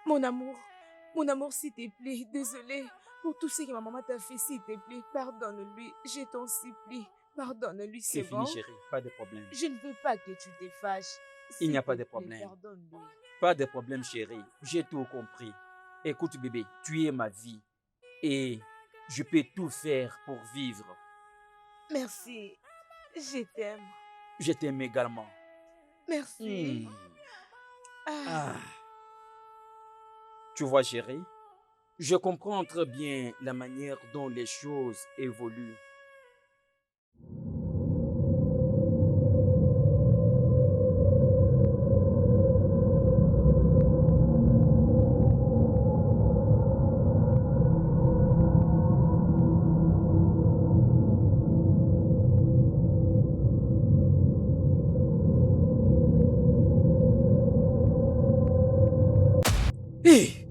Mon amour, s'il te plaît, désolé pour tout ce que ma maman t'a fait, s'il te plaît, pardonne-lui, je t'en supplie, pardonne-lui, C'est c'est bon? fini, chérie. Pas de problème. Je ne veux pas que tu te fâches. Il n'y a S'il pas te de plaît, problème. Pardonne-lui. Pas de problème, chérie. J'ai tout compris. Écoute, bébé, tu es ma vie. Et je peux tout faire pour vivre. Merci, je t'aime. Je t'aime également. Merci. Ah. Tu vois, chérie, je comprends très bien la manière dont les choses évoluent. Hey!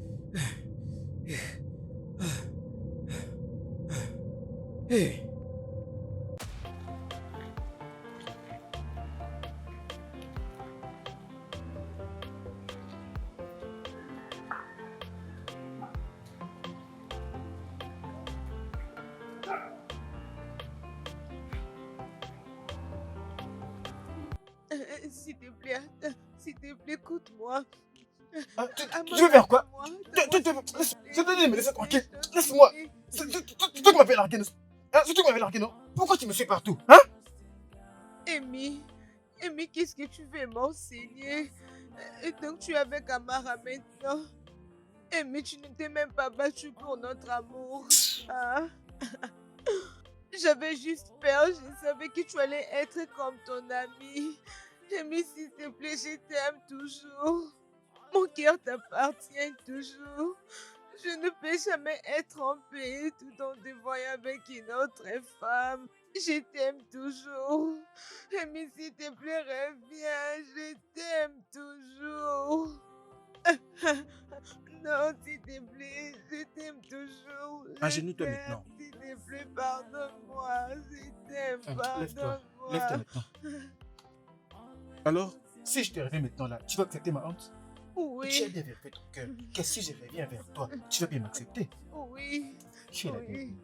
Hey! S'il te plaît, écoute-moi. Tu veux faire quoi? Je te dis, mais laisse tranquille. Laisse-moi. C'est toi qui m'avais largué, hein? C'est toi qui m'avais largué, non? Pourquoi tu me suis partout, hein? Amy, qu'est-ce que tu veux m'enseigner? Et donc tu es avec Amara maintenant. Amy, tu ne t'es même pas battu pour notre amour. Hein? J'avais juste peur, je savais que tu allais être comme ton ami. Amy, s'il te plaît, je t'aime toujours. Mon cœur t'appartient toujours. Je ne peux jamais être en paix tout en te voyant avec une autre femme. Je t'aime toujours. Mais s'il te plaît, reviens. Je t'aime toujours. Non, s'il te plaît, je t'aime toujours. Je Agenouille-toi t'aime, maintenant. s'il te plaît, pardonne-moi. Je t'aime, Lève-toi. pardonne-moi. Lève-toi maintenant. Alors, Si je te reviens maintenant là, tu vas accepter ma honte? Tu as Oui, bien vérifié ton cœur. Qu'est-ce que si je reviens vers toi, tu vas bien m'accepter? oui, Tu es la bienvenue.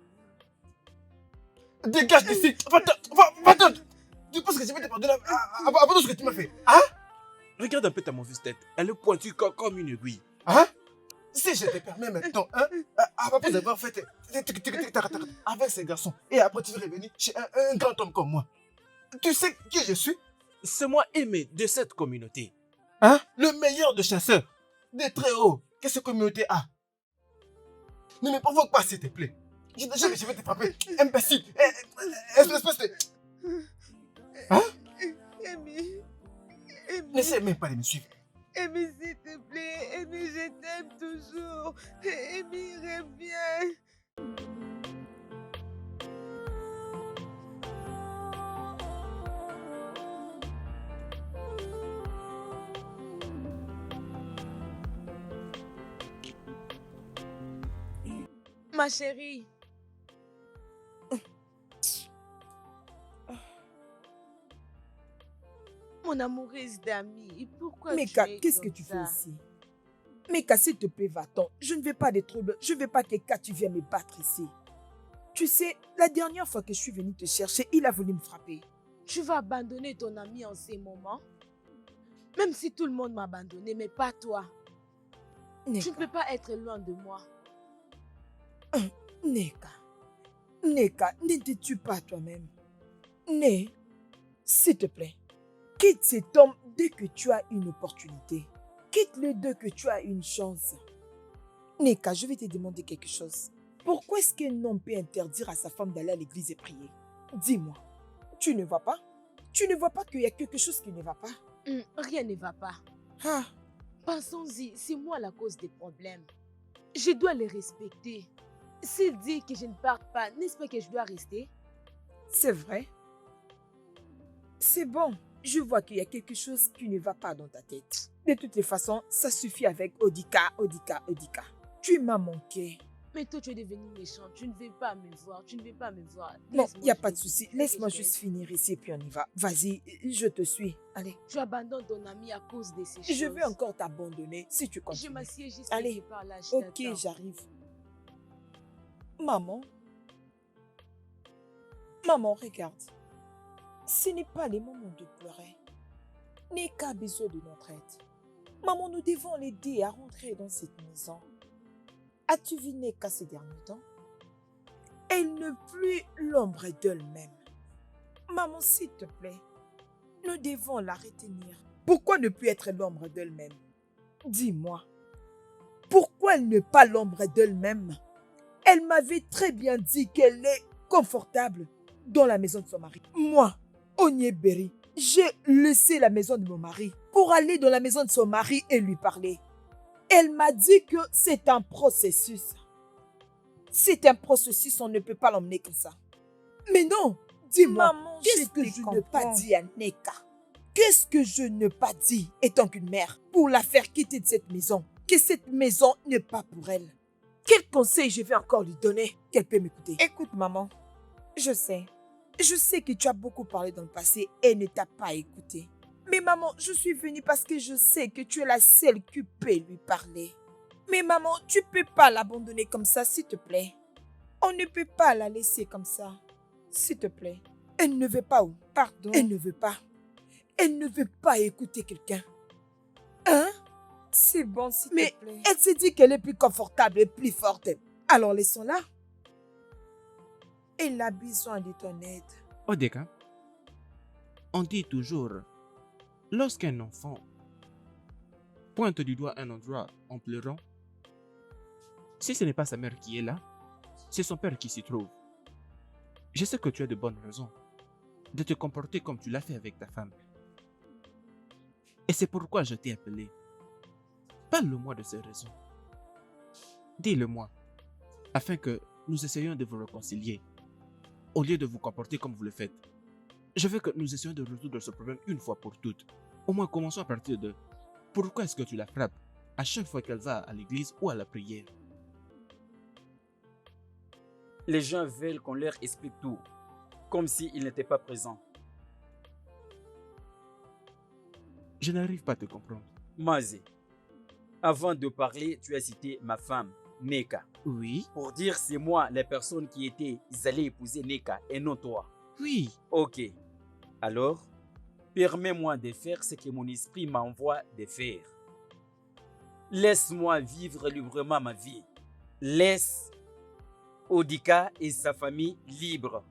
oui. Dégage d'ici! Va-t'en! Tu penses que je vais te pardonner après tout ce que tu m'as fait? Hein? regarde un peu ta mauvaise tête. Elle est pointue comme une aiguille. Hein? Si je te permets maintenant, hein, après avoir fait avec ces garçons, et après tu veux revenir chez un grand homme comme moi, tu sais qui je suis? C'est moi aimé de cette communauté. Hein? Le meilleur de chasseurs, des très hauts, que cette communauté a. Ne me provoque pas, s'il te plaît. Je vais te frapper, imbécile, espèce de... Hein? Amy, N'essaie même pas de me suivre. Amy, s'il te plaît, Amy, je t'aime toujours. Amy, reviens. Ma chérie. Mon amoureuse d'ami, pourquoi Meka, tu es qu'est-ce que comme tu ça? fais ici? Meka, s'il te plaît, va-t'en. Je ne veux pas de troubles. Je ne veux pas que tu viennes me battre ici. Tu sais, la dernière fois que je suis venue te chercher, il a voulu me frapper. Tu vas abandonner ton ami en ces moments? Même si tout le monde m'a abandonné, mais pas toi. Tu ne Neka, peux pas être loin de moi. Neka, Neka, ne te tue pas toi-même. Né, s'il te plaît, quitte cet homme dès que tu as une opportunité. Quitte-le dès que tu as une chance. Neka, je vais te demander quelque chose. Pourquoi est-ce qu'un homme peut interdire à sa femme d'aller à l'église et prier? Dis-moi, tu ne vois pas? Tu ne vois pas qu'il y a quelque chose qui ne va pas? Rien ne va pas. Ah, Pensons-y, c'est moi la cause des problèmes. Je dois les respecter. S'il dit que je ne pars pas, n'est-ce pas que je dois rester? c'est vrai. C'est bon. Je vois qu'il y a quelque chose qui ne va pas dans ta tête. De toutes les façons, ça suffit avec Odika. Tu m'as manqué. Mais toi, tu es devenu méchant. Tu ne veux pas me voir. Tu ne veux pas me voir. Bon, Laisse-moi il n'y a juste pas de souci. dire Laisse-moi que je juste vais- finir ici et puis on y va. Vas-y, je te suis. Allez. Tu abandonnes ton ami à cause de ces choses. Je vais encore t'abandonner si tu Je continues. m'assieds juste Allez. quelque part là. Je Ok, t'attends. j'arrive. Maman. Maman, regarde. Ce n'est pas le moment de pleurer. Neka a besoin de notre aide. Maman, nous devons l'aider à rentrer dans cette maison. As-tu vu Neka ces derniers temps? Elle n'est plus l'ombre d'elle-même. Maman, s'il te plaît, nous devons la retenir. Pourquoi ne plus être l'ombre d'elle-même? Dis-moi. Pourquoi elle n'est pas l'ombre d'elle-même? Elle m'avait très bien dit qu'elle est confortable dans la maison de son mari. Moi, Onyeberi, j'ai laissé la maison de mon mari pour aller dans la maison de son mari et lui parler. Elle m'a dit que c'est un processus. C'est un processus, on ne peut pas l'emmener comme ça. Mais non, dis-moi, Maman, qu'est-ce que je n'ai pas dit à Neka? Qu'est-ce que je n'ai pas dit, étant qu'une mère, pour la faire quitter de cette maison? Que cette maison n'est pas pour elle. Quel conseil je vais encore lui donner qu'elle peut m'écouter? Écoute, maman, je sais. Je sais que tu as beaucoup parlé dans le passé et ne t'as pas écouté. Mais maman, je suis venue parce que je sais que tu es la seule qui peut lui parler. Mais maman, tu peux pas l'abandonner comme ça, s'il te plaît. On ne peut pas la laisser comme ça. S'il te plaît. Elle ne veut pas où? Pardon. Elle ne veut pas. Elle ne veut pas écouter quelqu'un. Hein? C'est bon, s'il te plaît. Mais elle s'est dit qu'elle est plus confortable et plus forte. Alors laissons-la. Elle a besoin de ton aide. Odeka, on dit toujours, lorsqu'un enfant pointe du doigt un endroit en pleurant, si ce n'est pas sa mère qui est là, c'est son père qui s'y trouve. Je sais que tu as de bonnes raisons de te comporter comme tu l'as fait avec ta femme. Et c'est pourquoi je t'ai appelé. Parle-moi de ces raisons. Dis-le-moi, afin que nous essayions de vous réconcilier. au lieu de vous comporter comme vous le faites. Je veux que nous essayions de résoudre ce problème une fois pour toutes. Au moins, commençons à partir de pourquoi est-ce que tu la frappes à chaque fois qu'elle va à l'église ou à la prière? Les gens veulent qu'on leur explique tout, comme s'ils n'étaient pas présents. Je n'arrive pas à te comprendre. Mazé, avant de parler, tu as cité ma femme, Neka. Oui, Pour dire c'est moi la personne qui était allée épouser Neka et non toi. oui. Ok. Alors, permets-moi de faire ce que mon esprit m'envoie de faire. Laisse-moi vivre librement ma vie. Laisse Odika et sa famille libres.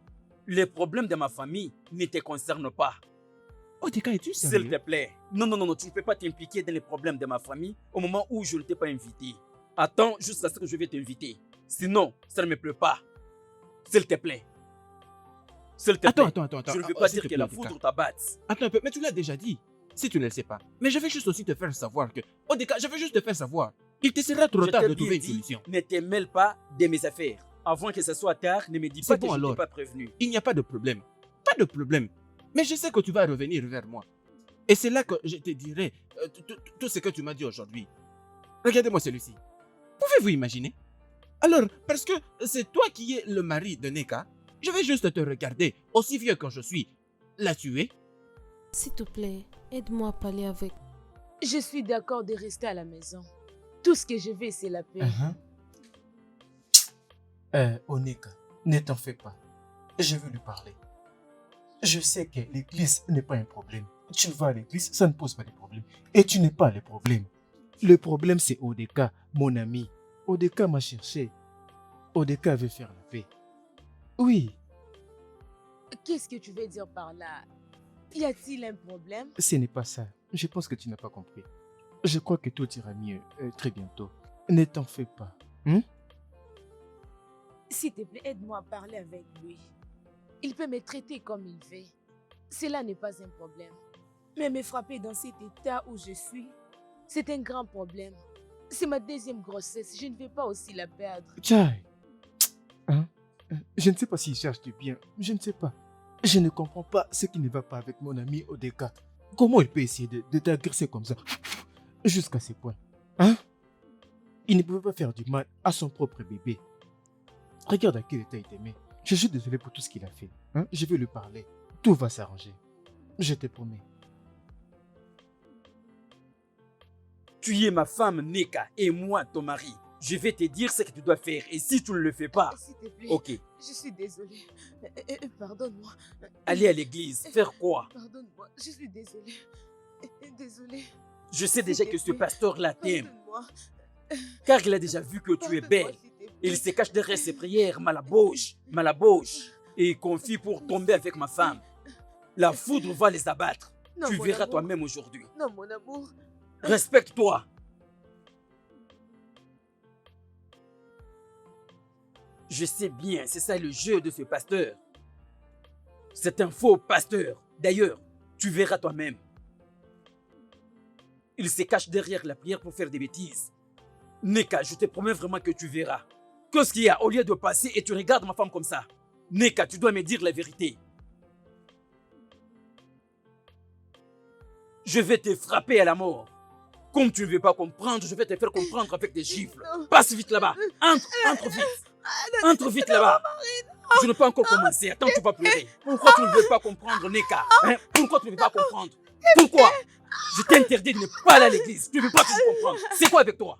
Les problèmes de ma famille ne te concernent pas. Odika, es-tu S'il sérieux? te plaît. Non, tu ne peux pas t'impliquer dans les problèmes de ma famille au moment où je ne t'ai pas invité. Attends jusqu'à ce que je vais t'inviter. Sinon, ça ne me plaît pas. S'il te plaît. S'il te plaît. Attends. Je ne veux Oh, pas s'il dire te que plaît, la Odika. foudre t'abatte. Attends un peu, mais tu l'as déjà dit. Si tu ne le sais pas. Mais je vais juste aussi te faire savoir que... Odika, je veux juste te faire savoir. Il te sera trop Je tard t'ai de bien trouver une dit, solution. ne te mêle pas de mes affaires. Avant que ce soit tard, ne me dis C'est pas bon que je ne alors. t'ai pas prévenu. Il n'y a pas de problème. Pas de problème. Mais je sais que tu vas revenir vers moi. Et c'est là que je te dirai tout ce que tu m'as dit aujourd'hui. Regardez-moi celui-ci. Pouvez-vous imaginer? Alors, parce que c'est toi qui es le mari de Neka, je vais juste te regarder, aussi vieux que je suis, la tuer. S'il te plaît, aide-moi à parler avec. Je suis d'accord de rester à la maison. Tout ce que je veux, c'est la paix. Oneka, ne t'en fais pas. Je veux lui parler. Je sais que l'église n'est pas un problème. Tu vas à l'église, ça ne pose pas de problème. Et tu n'es pas le problème. Le problème, c'est Odeka, mon ami. Odeka m'a cherché. Odeka veut faire la paix. Oui, Qu'est-ce que tu veux dire par là? Y a-t-il un problème? ce n'est pas ça. Je pense que tu n'as pas compris. Je crois que tout ira mieux très bientôt. Ne t'en fais pas. S'il te plaît, aide-moi à parler avec lui. Il peut me traiter comme il veut. Cela n'est pas un problème. Mais me frapper dans cet état où je suis, c'est un grand problème. C'est ma deuxième grossesse. Je ne vais pas aussi la perdre. Tchai. Je ne sais pas s'il cherche du bien. Je ne sais pas. Je ne comprends pas ce qui ne va pas avec mon ami Odeka. Comment il peut essayer de t'agresser comme ça jusqu'à ce point? Il ne pouvait pas faire du mal à son propre bébé. Regarde à quel état il t'aimait. Je suis désolé pour tout ce qu'il a fait. Je vais lui parler. Tout va s'arranger. Je te promets. Tu es ma femme, Neka, et moi, ton mari. Je vais te dire ce que tu dois faire. Et si tu ne le fais pas, S'il te plaît, ok, je suis désolée. Pardonne-moi. aller à l'église, faire quoi? Pardonne-moi, je suis désolée. Désolée. Je sais déjà que ce pasteur-là t'aime, Pardonne-moi. car il a déjà vu que tu es Pardonne-moi, belle. s'il te plaît. Il se cache derrière ses prières, malabouche, et il confie pour tomber avec ma femme. La foudre va les abattre. Non, Tu mon verras amour. toi-même aujourd'hui. Non, mon amour. Respecte-toi. Je sais bien, c'est ça le jeu de ce pasteur. C'est un faux pasteur. D'ailleurs, tu verras toi-même. Il se cache derrière la prière pour faire des bêtises. Neka, je te promets vraiment que tu verras. Qu'est-ce qu'il y a au lieu de passer et tu regardes ma femme comme ça? Neka, tu dois me dire la vérité. Je vais te frapper à la mort. Comme tu ne veux pas comprendre, je vais te faire comprendre avec des gifles. Non. Passe vite là-bas. Entre vite. Entre vite là-bas. Je n'ai pas encore commencé. Attends, tu vas pleurer. Pourquoi tu ne veux pas comprendre, Neka? Pourquoi tu ne veux pas comprendre? Pourquoi? Je t'interdis de ne pas aller à l'église. Tu ne veux pas toujours comprendre. C'est quoi avec toi?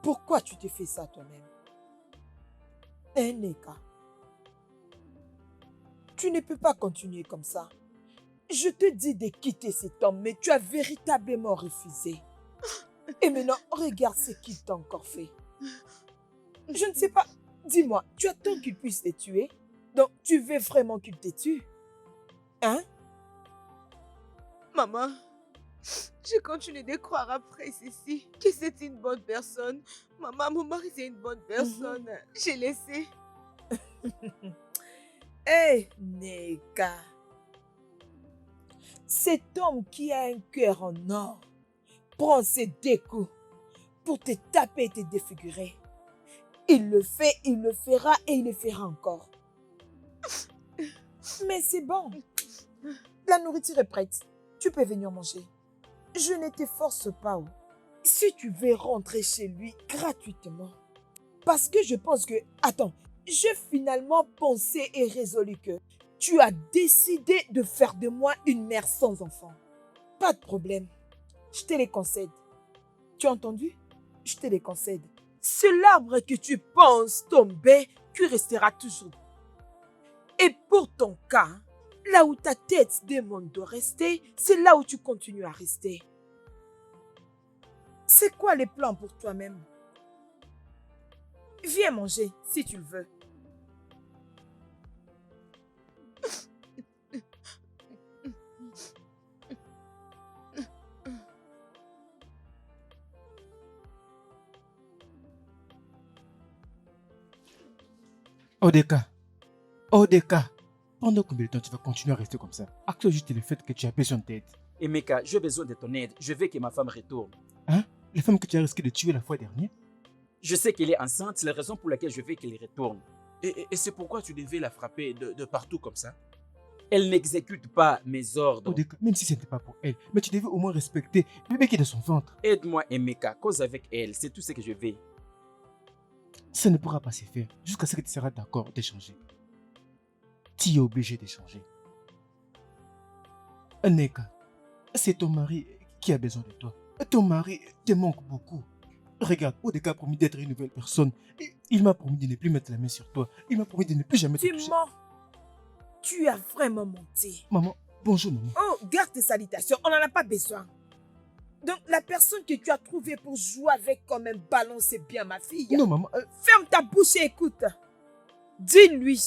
Pourquoi tu te fais ça toi-même? Neka, tu ne peux pas continuer comme ça. Je te dis de quitter cet homme, mais tu as véritablement refusé. Et maintenant, regarde ce qu'il t'a encore fait. Je ne sais pas. Dis-moi, tu attends qu'il puisse te tuer? Donc, tu veux vraiment qu'il te tue? Maman, je continue de croire après ceci que c'est une bonne personne. Maman, mon mari, c'est une bonne personne. J'ai laissé. Hé, Neka. Cet homme qui a un cœur en or prend ses deux coups pour te taper et te défigurer. Il le fait, il le fera et il le fera encore. Mais c'est bon. La nourriture est prête. Tu peux venir manger. Je ne te force pas. Oh. Si tu veux rentrer chez lui gratuitement. Parce que je pense que... Attends, j'ai finalement pensé et résolu que tu as décidé de faire de moi une mère sans enfant. Pas de problème. Je te les concède. Tu as entendu? Je te les concède. C'est l'arbre que tu penses tomber qui restera toujours. Et pour ton cas, là où ta tête demande de rester, c'est là où tu continues à rester. C'est quoi les plans pour toi-même? Viens manger si tu le veux. Odeka, Odeka, pendant combien de temps tu vas continuer à rester comme ça? Acte juste le fait que tu as besoin d'aide. Emeka, j'ai besoin de ton aide. Je veux que ma femme retourne. Hein? La femme que tu as risqué de tuer la fois dernière? Je sais qu'elle est enceinte, c'est la raison pour laquelle je veux qu'elle retourne. Et c'est pourquoi tu devais la frapper de partout comme ça? Elle n'exécute pas mes ordres. Odeka, même si ce n'était pas pour elle, mais tu devais au moins respecter le bébé qui est dans son ventre. Aide-moi, Emeka, cause avec elle, c'est tout ce que je veux. Ça ne pourra pas se faire jusqu'à ce que tu seras d'accord d'échanger. Tu es obligé d'échanger. Neka, c'est ton mari qui a besoin de toi. Ton mari te manque beaucoup. Regarde, Odeka a promis d'être une nouvelle personne. Et il m'a promis de ne plus mettre la main sur toi. Il m'a promis de ne plus jamais te Tu toucher. mens. Tu as vraiment menti. Maman, bonjour maman. Oh, garde tes salutations, on n'en a pas besoin. Donc, la personne que tu as trouvée pour jouer avec comme un ballon, c'est bien ma fille. Non maman, Ferme ta bouche et écoute. Dis-lui,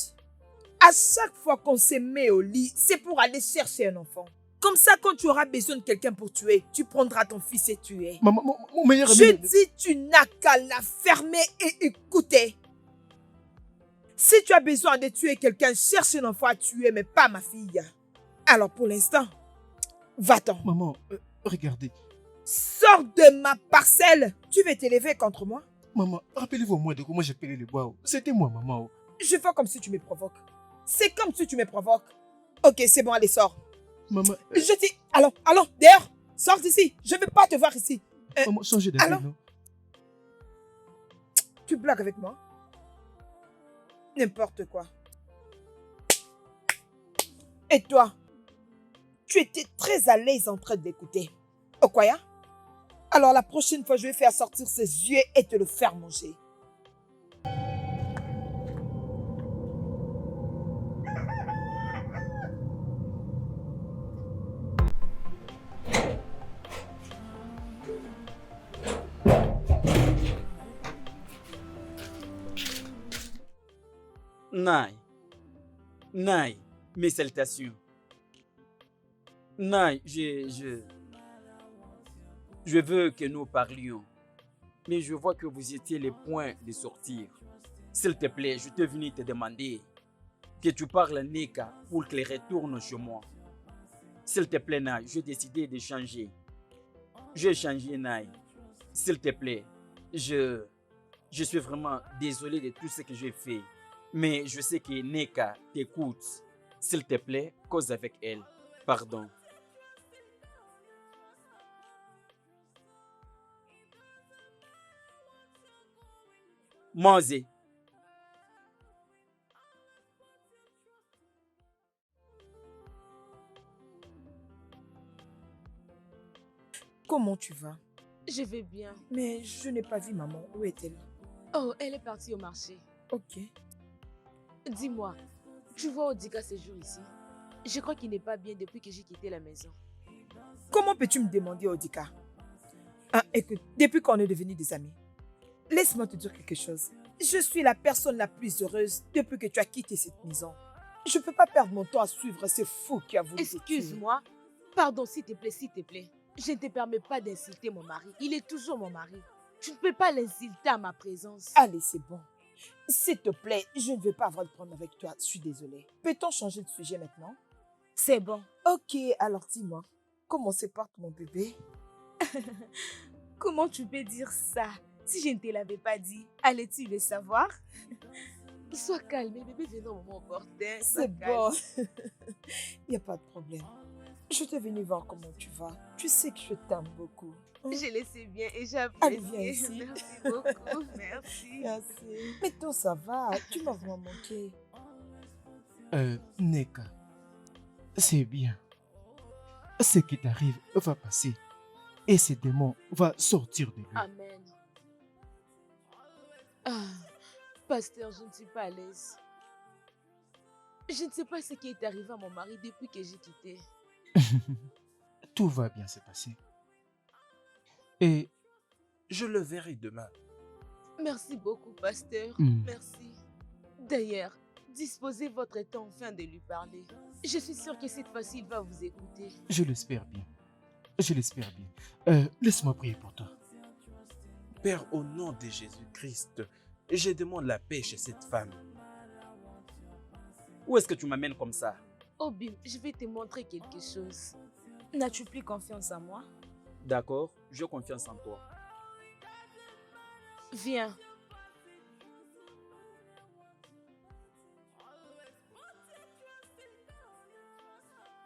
à chaque fois qu'on se met au lit, c'est pour aller chercher un enfant. Comme ça, quand tu auras besoin de quelqu'un pour tuer, tu prendras ton fils et tuer. maman, mon meilleur ami. Je dis, tu n'as qu'à la fermer et écouter. Si tu as besoin de tuer quelqu'un, cherche un enfant à tuer, mais pas ma fille. Alors pour l'instant, va-t'en. Maman, regardez. Sors de ma parcelle. Tu veux t'élever contre moi? Maman, rappelez-vous au moins de comment j'ai pelé les bois. C'était moi, maman. Je fais comme si tu me provoques. C'est comme si tu me provoques. Ok, c'est bon, allez, sors. Maman, Je dis, allons, dehors. Sors d'ici. Je ne veux pas te voir ici. maman, changez d'avis, alors non? Tu blagues avec moi? N'importe quoi. Et toi? Tu étais très à l'aise en train d'écouter. Okoya? Alors la prochaine fois, je vais faire sortir ses yeux et te le faire manger. Naï, mes salutations. Naï, je veux que nous parlions. Mais je vois que vous étiez les points de sortir. S'il te plaît, je te venu te demander que tu parles à Neka pour qu'elle retourne chez moi. S'il te plaît, Naï, j'ai décidé de changer. J'ai changé, Naï. S'il te plaît, je suis vraiment désolé de tout ce que j'ai fait. Mais je sais que Neka t'écoute. S'il te plaît, cause avec elle. Pardon. Mose. Comment tu vas? Je vais bien. Mais je n'ai pas vu maman. Où est-elle? Oh, elle est partie au marché. Ok. Dis-moi, tu vois Odika ces jours ici? Je crois qu'il n'est pas bien depuis que j'ai quitté la maison. Comment peux-tu me demander, Odika? Ah, écoute, depuis qu'on est devenus des amis, laisse-moi te dire quelque chose. Je suis la personne la plus heureuse depuis que tu as quitté cette maison. Je ne peux pas perdre mon temps à suivre ce fou qui a voulu te tuer. Excuse-moi. Pardon, s'il te plaît, s'il te plaît. Je ne te permets pas d'insulter mon mari. Il est toujours mon mari. Tu ne peux pas l'insulter à ma présence. Allez, c'est bon. S'il te plaît, je ne veux pas avoir de problème avec toi. Je suis désolée. Peut-on changer de sujet maintenant? C'est bon. Ok, alors dis-moi, comment se porte mon bébé? Comment tu peux dire ça? Si je ne te l'avais pas dit, allais-tu le savoir? Sois calme, bébé viendra au moment opportun. Sois C'est calme. bon. Il n'y a pas de problème. Je t'ai venu voir comment tu vas. Tu sais que je t'aime beaucoup. Hein? Je le sais bien et Allez, j'apprécie. viens ici. Merci beaucoup, merci. Merci. Mais toi, ça va. Tu m'as vraiment manqué. Neka, c'est bien. Ce qui t'arrive va passer. Et ce démon va sortir de lui. Amen. Ah, pasteur, je ne suis pas à l'aise. Je ne sais pas ce qui est arrivé à mon mari depuis que j'ai quitté. Tout va bien se passer. Et Je le verrai demain. Merci beaucoup, pasteur. Hmm. Merci. D'ailleurs, disposez votre temps afin de lui parler. Je suis sûre que cette fois-ci, il va vous écouter. je l'espère bien. Je l'espère bien. Laisse-moi prier pour toi. Père, au nom de Jésus-Christ, je demande la paix chez cette femme. Où est-ce que tu m'amènes comme ça? Oh Bim, je vais te montrer quelque chose. N'as-tu plus confiance en moi? D'accord, j'ai confiance en toi. Viens.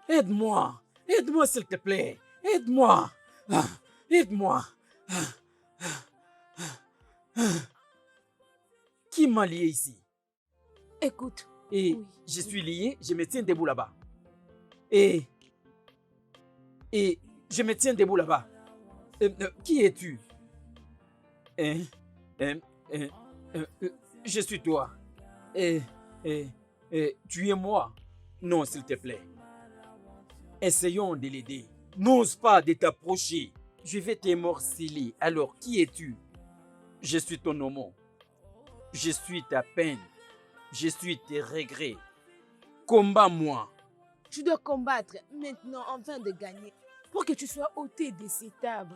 Aide-moi! Aide-moi, s'il te plaît! Aide-moi! Ah, aide-moi! Qui m'a lié ici? Écoute. Et Oui, je oui. suis lié, je me tiens debout là-bas. Et je me tiens debout là-bas. Qui es-tu? Hein? Hein? Hein? Je suis toi. Et tu es moi? Non, s'il te plaît. Essayons de l'aider. N'ose pas de t'approcher. Je vais t'émorceler. Alors, qui es-tu? Je suis ton homo. Je suis ta peine. Je suis tes regrets. Combat-moi. Tu dois combattre maintenant afin de gagner pour que tu sois ôté de cet arbre.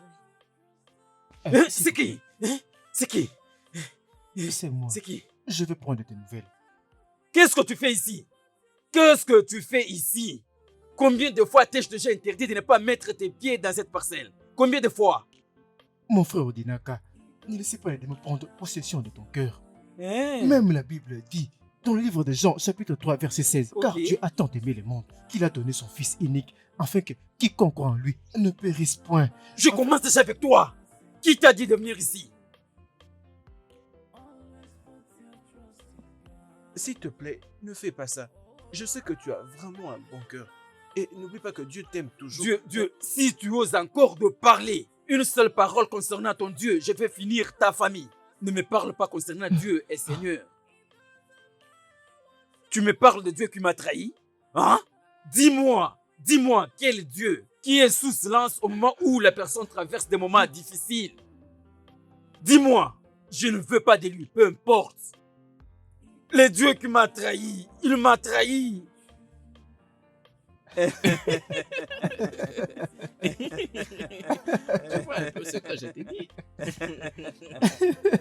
C'est qui? Hein? C'est qui? C'est moi. C'est qui? Je vais prendre tes nouvelles. Qu'est-ce que tu fais ici? Qu'est-ce que tu fais ici? Combien de fois t'ai-je déjà interdit de ne pas mettre tes pieds dans cette parcelle? Combien de fois? Mon frère Odinaka, ne laissez pas les démons prendre possession de ton cœur. Hein? Même la Bible dit, dans le livre de Jean, chapitre 3, verset 16, Ok. car Dieu a tant aimé le monde qu'il a donné son Fils unique, afin que quiconque croit en lui ne périsse point. Je commence déjà avec toi. Qui t'a dit de venir ici? S'il te plaît, ne fais pas ça. Je sais que tu as vraiment un bon cœur. Et n'oublie pas que Dieu t'aime toujours. Dieu, si tu oses encore de parler une seule parole concernant ton Dieu, je vais finir ta famille. Ne me parle pas concernant Dieu et Seigneur. Tu me parles de Dieu qui m'a trahi? Hein? Dis-moi, quel Dieu qui est sous silence au moment où la personne traverse des moments difficiles? Dis-moi, je ne veux pas de lui, peu importe. Le Dieu qui m'a trahi, il m'a trahi. Tu vois un peu ce que je t'ai dit.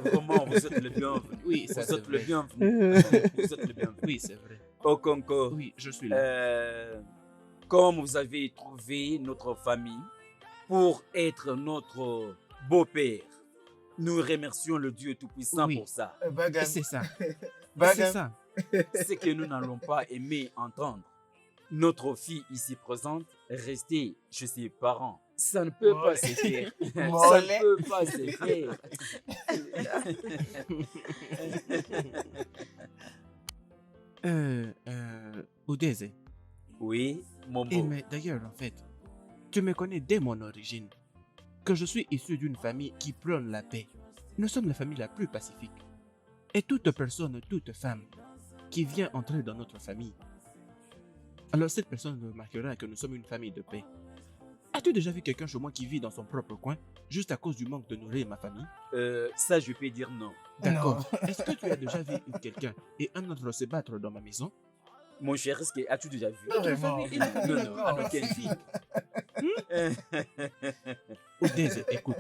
Vraiment, vous êtes le bienvenu. Oui, ça Vous c'est êtes le vrai. bienvenu. Vous êtes le bienvenu. Oui, c'est vrai. Okonko, Oui, je suis là. comme vous avez trouvé notre famille pour être notre beau-père, nous remercions le Dieu Tout-Puissant Oui. pour ça. C'est ça. Bagam. C'est ça. Ce que nous n'allons pas aimer entendre. Notre fille ici présente, rester chez ses parents. Ça ne peut pas se faire. Ça Mollet. ne peut pas se faire. Oudeze. Oui, mon Et beau. mais d'ailleurs, en fait, tu me connais dès mon origine. Que je suis issu d'une famille qui prône la paix. Nous sommes la famille la plus pacifique. Et toute personne, toute femme qui vient entrer dans notre famille, alors cette personne remarquera que nous sommes une famille de paix. As-tu déjà vu quelqu'un chez moi qui vit dans son propre coin, juste à cause du manque de nourrir ma famille? Ça, je peux dire non. D'accord. Est-ce que tu as déjà vu quelqu'un et un autre se battre dans ma maison? Mon cher, est-ce que as-tu déjà vu? Notre famille est une famille Non, non, avec quelle fille? Oudeze, écoute,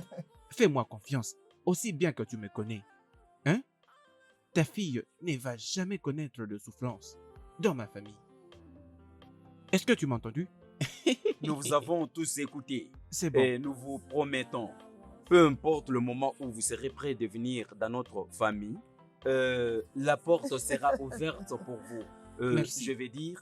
fais-moi confiance, aussi bien que tu me connais. Hein? Ta fille ne va jamais connaître de souffrance dans ma famille. Est-ce que tu m'as entendu? Nous vous avons tous écoutés C'est bon. et nous vous promettons Peu importe le moment où vous serez prêt de venir dans notre famille, la porte sera ouverte pour vous. Merci. Je vais dire,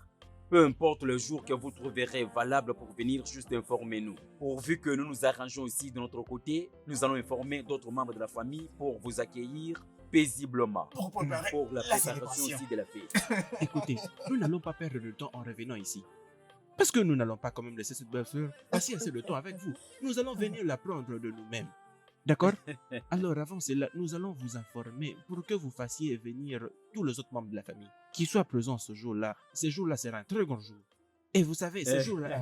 peu importe le jour que vous trouverez valable pour venir, juste informez-nous. Pourvu que nous nous arrangeons aussi de notre côté, nous allons informer d'autres membres de la famille pour vous accueillir paisiblement. Pour préparer Pour la la préparation célébration. aussi de la fête. Écoutez, nous n'allons pas perdre de temps en revenant ici. Parce que nous n'allons pas quand même laisser cette belle fleur passer assez de temps avec vous. Nous allons venir la prendre de nous-mêmes. D'accord? Alors avant cela, nous allons vous informer pour que vous fassiez venir tous les autres membres de la famille qui soient présents ce jour-là. Ce jour-là sera un très grand jour. Et vous savez, ce jour-là...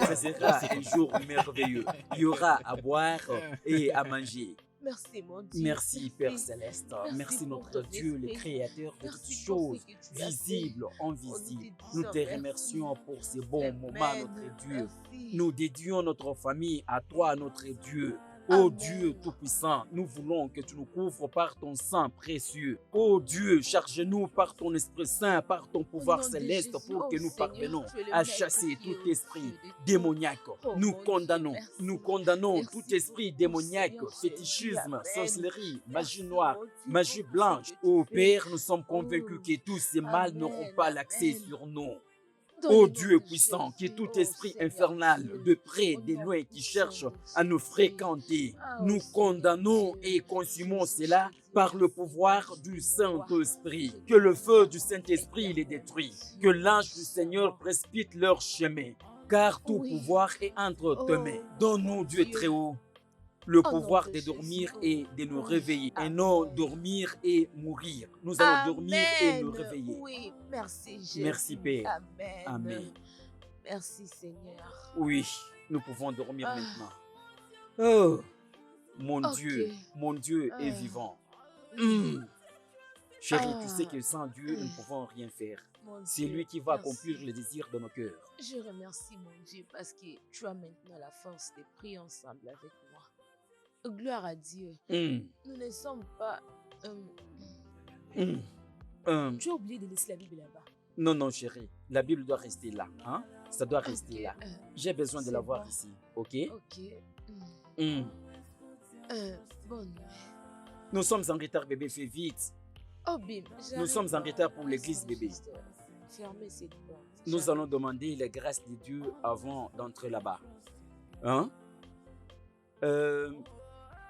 Ce sera un jour merveilleux. Il y aura à boire et à manger. Merci, mon Dieu. Merci Père Céleste. Merci pour notre ton Dieu, le esprit. Créateur de toutes Merci pour choses, ce que tu as fait. visibles, invisibles. Nous te merci. remercions pour ces bons Amen. moments, notre Dieu. Merci. Nous dédions notre famille à toi, notre Dieu. Ô Amen. Dieu Tout-Puissant, nous voulons que tu nous couvres par ton sang précieux. Ô Dieu, charge-nous par ton Esprit Saint, par ton pouvoir nom de céleste Jésus, pour que oh nous Seigneur, parvenons tu es le à Maître chasser qui est tout esprit au-dessus de tout. démoniaque. Oh, Nous mon Dieu, condamnons, merci. nous condamnons Merci tout pour esprit tout, démoniaque, Seigneur Jésus. fétichisme, Amen. sorcellerie, Merci, magie noire, mon Dieu, magie pour blanche. ce que tu Ô fais. Père, nous sommes convaincus Oh. que tous ces mal Amen, n'auront pas l'accès amen. sur nous. Dans Ô le nom Dieu de puissant, que Jésus, tout oh esprit Seigneur infernal, Dieu, de près, au de nom loin, qui puissant cherche de à nous Jésus. fréquenter, Ah, oh nous Seigneur condamnons Dieu, et consumons Jésus, cela Jésus, par le merci, pouvoir merci du pour Saint-Esprit. toi. Que le feu du Saint-Esprit les Éternel détruit, Dieu, que l'ange du Seigneur puissant. précipite leur chemin, car tout Oui. pouvoir est entre tes Oh, mains. Donne-nous, mon Dieu Dieu. très haut, le Au nom pouvoir de de Jésus. dormir et de nous Oui. réveiller, et non Amen. dormir et mourir. Nous allons dormir et nous Amen. réveiller. Oui, merci Jésus. Merci, Père. Amen. Amen. Merci Seigneur. Oui, nous pouvons dormir Ah. maintenant. Oh, mon Ok. Dieu est Ah. vivant. Hum. Chérie, tu sais Ah. que sans Dieu, nous ne pouvons rien faire. Mon C'est Dieu, lui qui va merci. accomplir les désirs de nos cœurs. Je remercie mon Dieu parce que tu as maintenant la force de prier ensemble avec moi. Gloire à Dieu. Hum, Nous ne sommes pas... hum. Tu as oublié de laisser la Bible là-bas. Non, non, chérie, la Bible doit rester là. Hein? Ça doit rester Ok, là. J'ai besoin de c'est la voir bon. ici, ok? Ok. Hum. Bonne nuit. Nous sommes en retard, bébé, fais vite. Oh bim, Nous sommes en retard pour l'église, bébé. Fermez cette porte. Nous J'arrive. allons demander les grâces de Dieu avant d'entrer là-bas. Hein?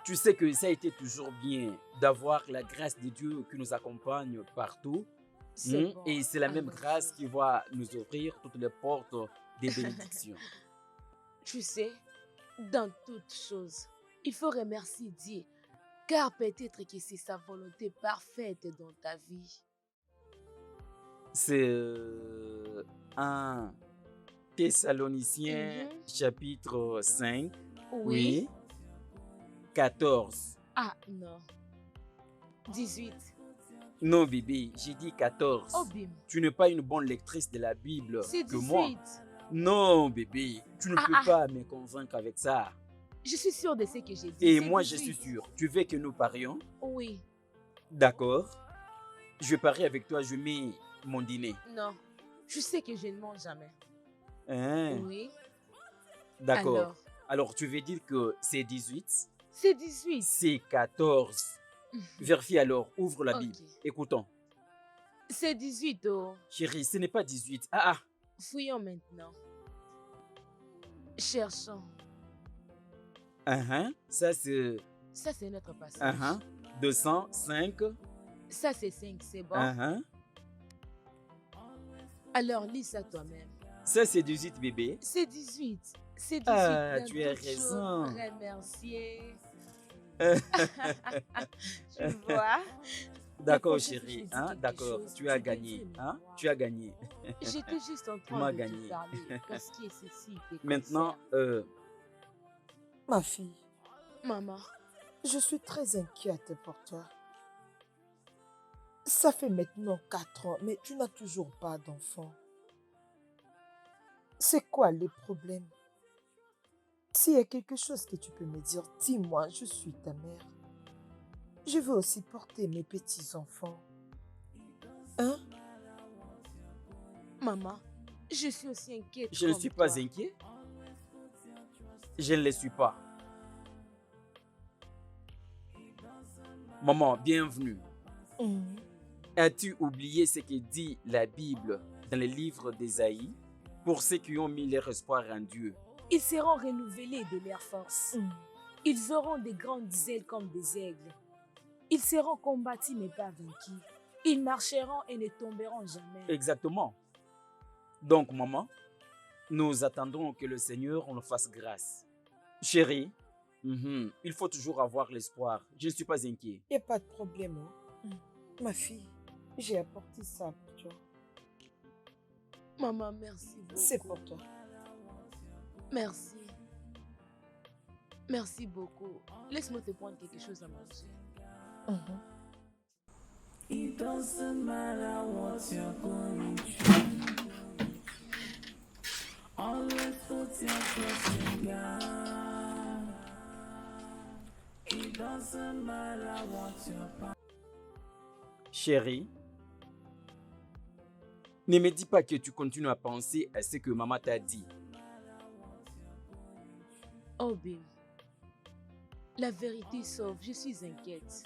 Tu sais que ça a été toujours bien d'avoir la grâce de Dieu qui nous accompagne partout. C'est bon. Et c'est la même Amen. grâce qui va nous ouvrir toutes les portes des bénédictions. Tu sais, dans toutes choses, il faut remercier Dieu, car peut-être que c'est sa volonté parfaite dans ta vie. C'est 1 Thessaloniciens chapitre 5, oui, 14. Ah non. 18. Non, bébé, j'ai dit 14. Oh bim, Tu n'es pas une bonne lectrice de la Bible c'est que 18. moi. Non, bébé, tu ne Ah, peux ah. pas me convaincre avec ça. Je suis sûre de ce que j'ai dit. Et C'est moi, je 18. suis sûr. Tu veux que nous parions? Oui. D'accord. Je parie avec toi, je mets mon dîner. Non. Je sais que je ne mange jamais. Hein? Oui. D'accord. Alors, Alors, tu veux dire que c'est 18? c'est 18. C'est 14. Vérifie alors, ouvre la Ok. Bible. Écoutons. C'est 18, oh. Chérie, ce n'est pas 18. Ah ah. Fouillons maintenant. Cherchons. Ça c'est Ça, c'est notre passage. 205. Ça, c'est 5, c'est bon. Alors, lis ça toi-même. Ça c'est 18, bébé. C'est 18. C'est 18. Ah, dans tu as toutes raison. choses. Remercier. Tu vois? D'accord, La prochaine fois, je chérie. te dis Hein? quelque D'accord, chose, tu as tu gagné. devrais me Hein? voir. Tu as gagné. J'étais juste en train m'as de gagné. te parler parce que ceci te Maintenant, concerne. Ma fille, Maman, je suis très inquiète pour toi. Ça fait maintenant 4 ans, mais tu n'as toujours pas d'enfant. C'est quoi les problèmes? S'il y a quelque chose que tu peux me dire, dis-moi, je suis ta mère. Je veux aussi porter mes petits-enfants. Hein? maman, je suis aussi inquiète. je ne comme suis pas toi. inquiet. Je ne le suis pas. Maman, bienvenue. Mhm. As-tu oublié ce que dit la Bible dans le livre d'Ésaïe pour ceux qui ont mis leur espoir en Dieu? Ils seront renouvelés de leur force. Mhm. Ils auront des grandes ailes comme des aigles. Ils seront combattus mais pas vaincus. Ils marcheront et ne tomberont jamais. Exactement. Donc, maman, nous attendons que le Seigneur nous fasse grâce. Chérie, il faut toujours avoir l'espoir. Je ne suis pas inquiet. Il n'y a pas de problème. Hein. Ma fille, j'ai apporté ça pour toi. Maman, merci beaucoup. C'est pour toi. Merci. Merci beaucoup. Laisse-moi te prendre quelque chose à manger. Mhm. It doesn't matter what you're going through. Always put your trust in God. It doesn't matter what you're. Chérie, ne me dis pas que tu continues à penser à ce que maman t'a dit. Oh, Bill. La vérité sauve, je suis inquiète.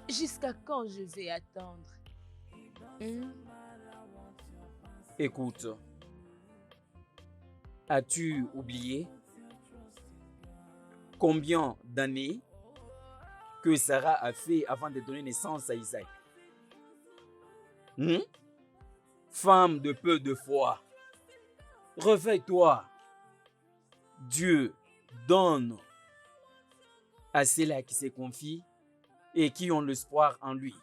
Jusqu'à quand je vais attendre? Écoute, as-tu oublié combien d'années que Sarah a fait avant de donner naissance à Isaac? Femme de peu de foi, réveille-toi. Dieu donne à ceux-là qui se confient et qui ont l'espoir en lui.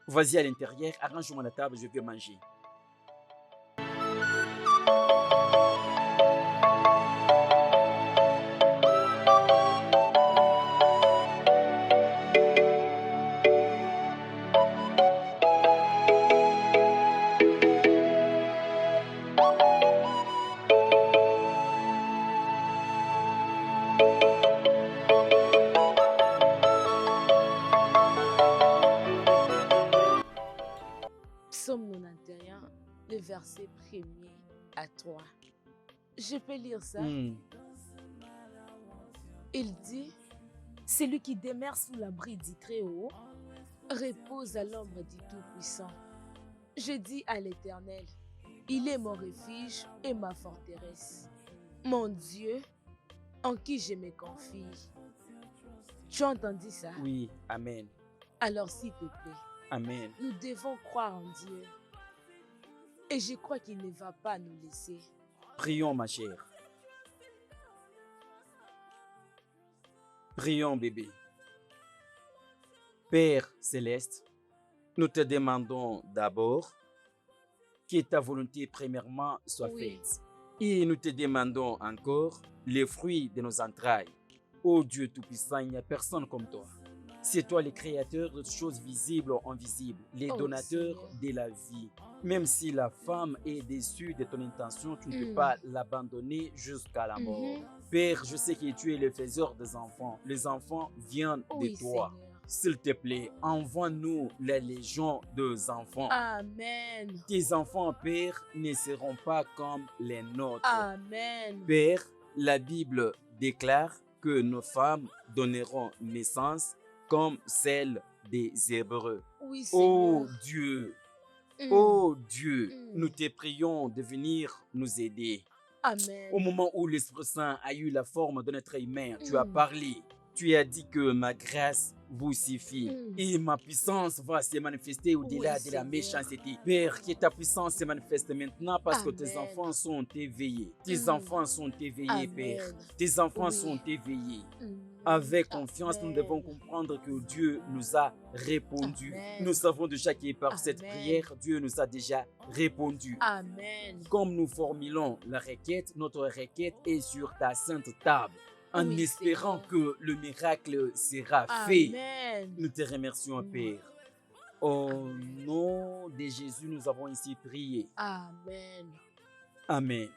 Vas-y à l'intérieur, arrange-moi la table, je vais manger. Psaume 91, le verset 1er à 3. Je peux lire ça? Il dit, celui qui demeure sous l'abri du Très-Haut repose à l'ombre du Tout-Puissant. Je dis à l'Éternel, il est mon refuge et ma forteresse, mon Dieu en qui je me confie. Tu as entendu ça? Oui, amen. Alors s'il te plaît, Amen. nous devons croire en Dieu. Et je crois qu'il ne va pas nous laisser. Prions, ma chère. Prions, bébé. Père céleste, nous te demandons d'abord que ta volonté premièrement soit Oui. faite. Et nous te demandons encore les fruits de nos entrailles. Ô Dieu Tout-Puissant, il n'y a personne comme toi. C'est toi le créateur de choses visibles ou invisibles, les Oh, donateurs Seigneur. de la vie. Même si la femme est déçue de ton intention, tu ne peux pas l'abandonner jusqu'à la mort. Père, je sais que tu es le faiseur des enfants. Les enfants viennent Oui, de toi. Seigneur. S'il te plaît, envoie-nous la légion des enfants. Amen. Tes enfants, Père, ne seront pas comme les nôtres. Amen. Père, la Bible déclare que nos femmes donneront naissance comme celle des Hébreux. Oui, Seigneur. Oh Dieu, oh Dieu, nous te prions de venir nous aider. Amen. Au moment où l'Esprit Saint a eu la forme d'un être humain, tu as parlé. Tu as dit que ma grâce vous suffit et ma puissance va se manifester au-delà Oui, de la Seigneur. méchanceté. Père, que ta puissance se manifeste maintenant parce que tes Amen. enfants sont éveillés. Tes enfants sont éveillés, Amen. Père. Tes enfants Oui. sont éveillés. Avec confiance, nous Amen. devons comprendre que Dieu nous a répondu. Amen. Nous savons déjà que par cette Amen. prière, Dieu nous a déjà répondu. Amen. Comme nous formulons la requête, notre requête est sur ta sainte table, en Oui, espérant Seigneur. que le miracle sera fait. Amen. Nous te remercions, Père. Au nom de Jésus, nous avons ici prié. Amen. Amen.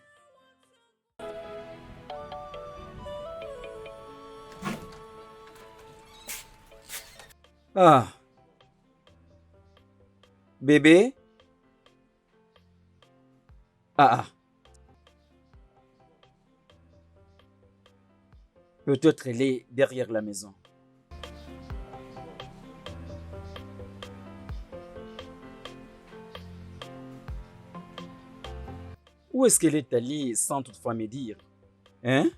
Ah. Bébé? Ah. Peut-être elle est derrière la maison. Où est-ce qu'elle est allée sans toutefois me dire? Hein?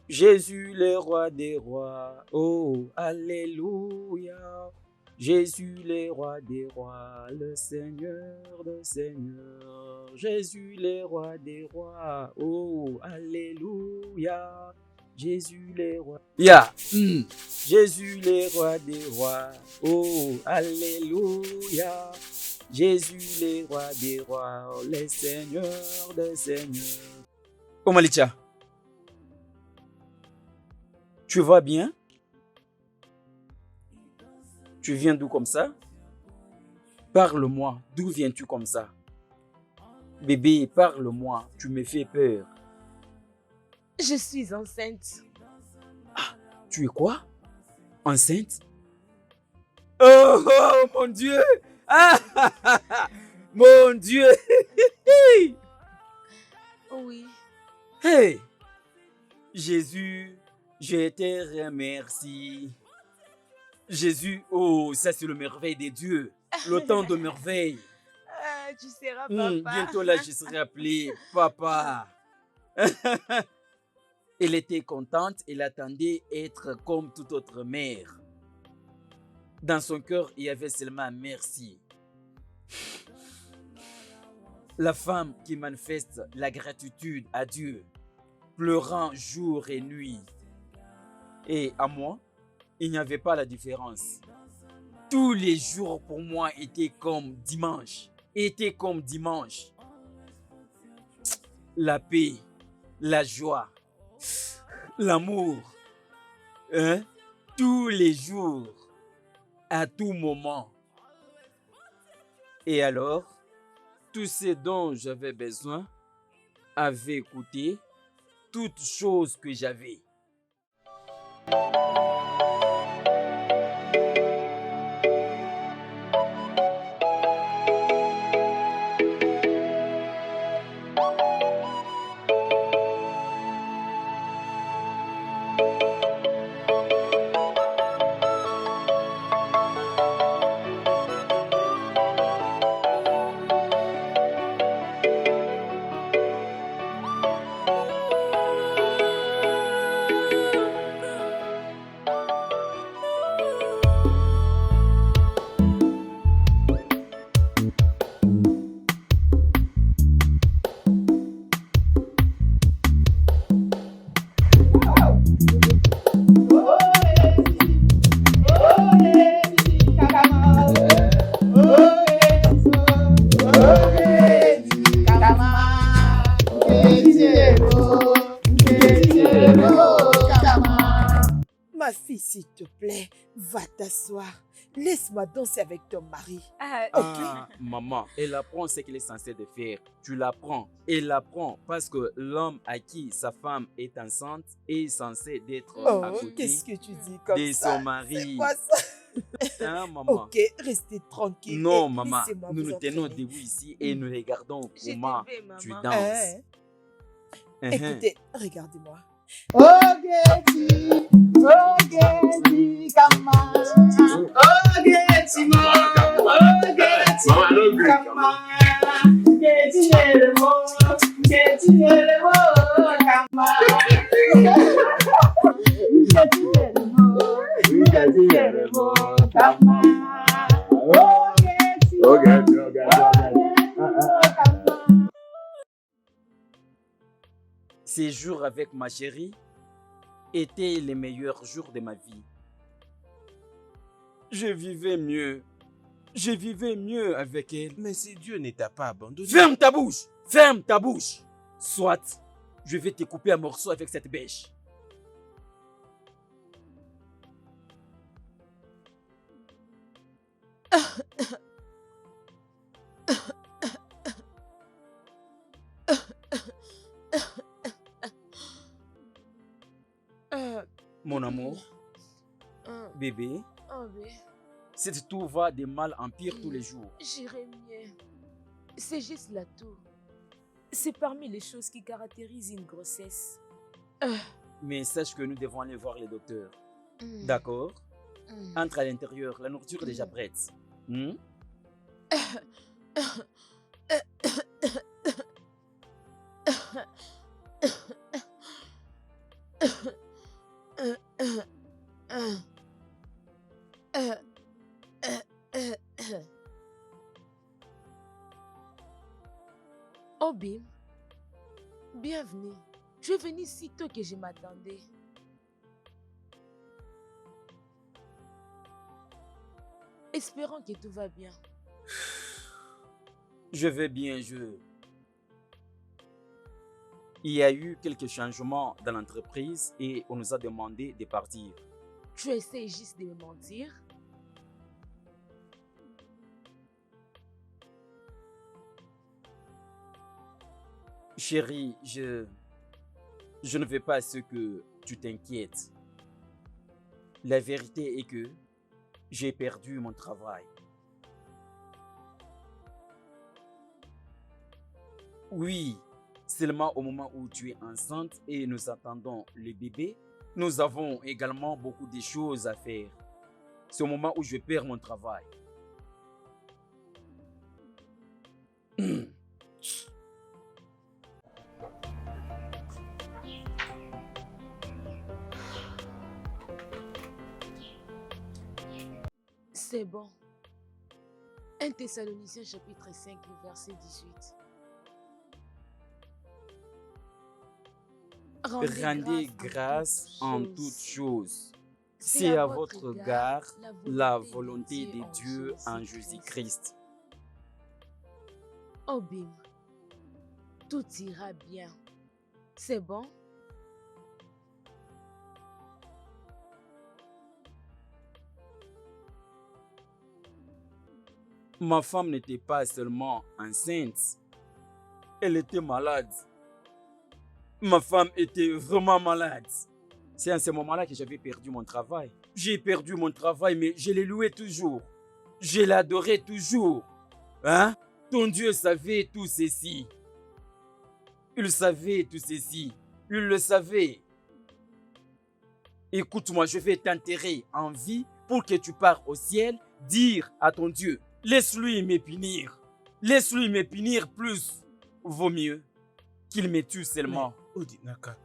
Jésus le roi des rois, oh, alléluia. Jésus le roi des rois, le Seigneur des seigneurs. Jésus le roi des rois, oh, alléluia. Jésus le roi. Jésus le roi des rois, oh, alléluia. Jésus le roi des rois, le Seigneur des seigneurs. Oh Malicha, tu vas bien? Tu viens d'où comme ça? Parle-moi, d'où viens-tu comme ça? Bébé, parle-moi, tu me fais peur. Je suis enceinte. Tu es quoi? Enceinte? Oh, oh mon Dieu! Ah, mon Dieu! Oui. Hey! Jésus, je te remercie. Jésus, oh, ça c'est le merveille des dieux. Le temps de merveille. Ah, tu seras papa. Bientôt là, je serai appelé papa. Elle était contente, elle attendait être comme toute autre mère. Dans son cœur, il y avait seulement merci. La femme qui manifeste la gratitude à Dieu, pleurant jour et nuit. Et à moi, il n'y avait pas la différence. Tous les jours pour moi étaient comme dimanche. Étaient comme dimanche. La paix, la joie, l'amour. Hein? Tous les jours, à tout moment. Et alors, tout ce dont j'avais besoin avait coûté toute chose que j'avais. Ma fille, s'il te plaît, va t'asseoir. Laisse-moi danser avec ton mari. Ah, maman, elle apprend ce qu'elle est censée de faire. Tu l'apprends. Elle l'apprend parce que l'homme à qui sa femme est enceinte est censé d'être à Oh, côté qu'est-ce que tu dis comme de ça? son mari. C'est quoi ça? Hein, maman? Ok, restez tranquille. Non, et maman, laissez-moi nous vous nous tenons entraîner. debout ici et nous regardons J'ai comment t'élevé, maman. tu Hein? danses. Écoutez, regardez-moi. Mama, no gree. Ces jours avec ma chérie étaient les meilleurs jours de ma vie. Je vivais mieux. Je vivais mieux avec elle. Mais si Dieu ne t'a pas abandonné. Ferme ta bouche! Ferme ta bouche! Soit, je vais te couper en morceaux avec cette bêche. Mon amour, Ah, bébé, ah, mais si tout va de mal en pire tous les jours. j'irai mieux. C'est juste la toux. C'est parmi les choses qui caractérisent une grossesse. Mais sache que nous devons aller voir le docteur. Mm, D'accord? mm. Entre à l'intérieur, la nourriture est déjà prête. Hmm? Obim, bienvenue. Tu es venu si tôt que je m'attendais. Espérons que tout va bien. Je vais bien, Il y a eu quelques changements dans l'entreprise et on nous a demandé de partir. Tu essaies juste de me mentir? Chérie, je ne veux pas ce que tu t'inquiètes. La vérité est que j'ai perdu mon travail. Oui, seulement au moment où tu es enceinte et nous attendons le bébé, nous avons également beaucoup de choses à faire. C'est au moment où je perds mon travail. C'est bon. 1 Thessaloniciens chapitre 5, le verset 18. Rendez grâce en toutes choses. C'est à votre égard la volonté de Dieu en Jésus-Christ. Obim, tout ira bien. C'est bon? Ma femme n'était pas seulement enceinte, elle était malade. Ma femme était vraiment malade. C'est à ce moment-là que j'avais perdu mon travail. J'ai perdu mon travail, mais je l'ai loué toujours. Je l'adorais toujours. Hein? Ton Dieu savait tout ceci. Il savait tout ceci. Il le savait. Écoute-moi, je vais t'enterrer en vie pour que tu pars au ciel dire à ton Dieu, laisse-lui me punir. Laisse-lui me punir plus. Vaut mieux qu'il me tue seulement. Mais, Odinaka,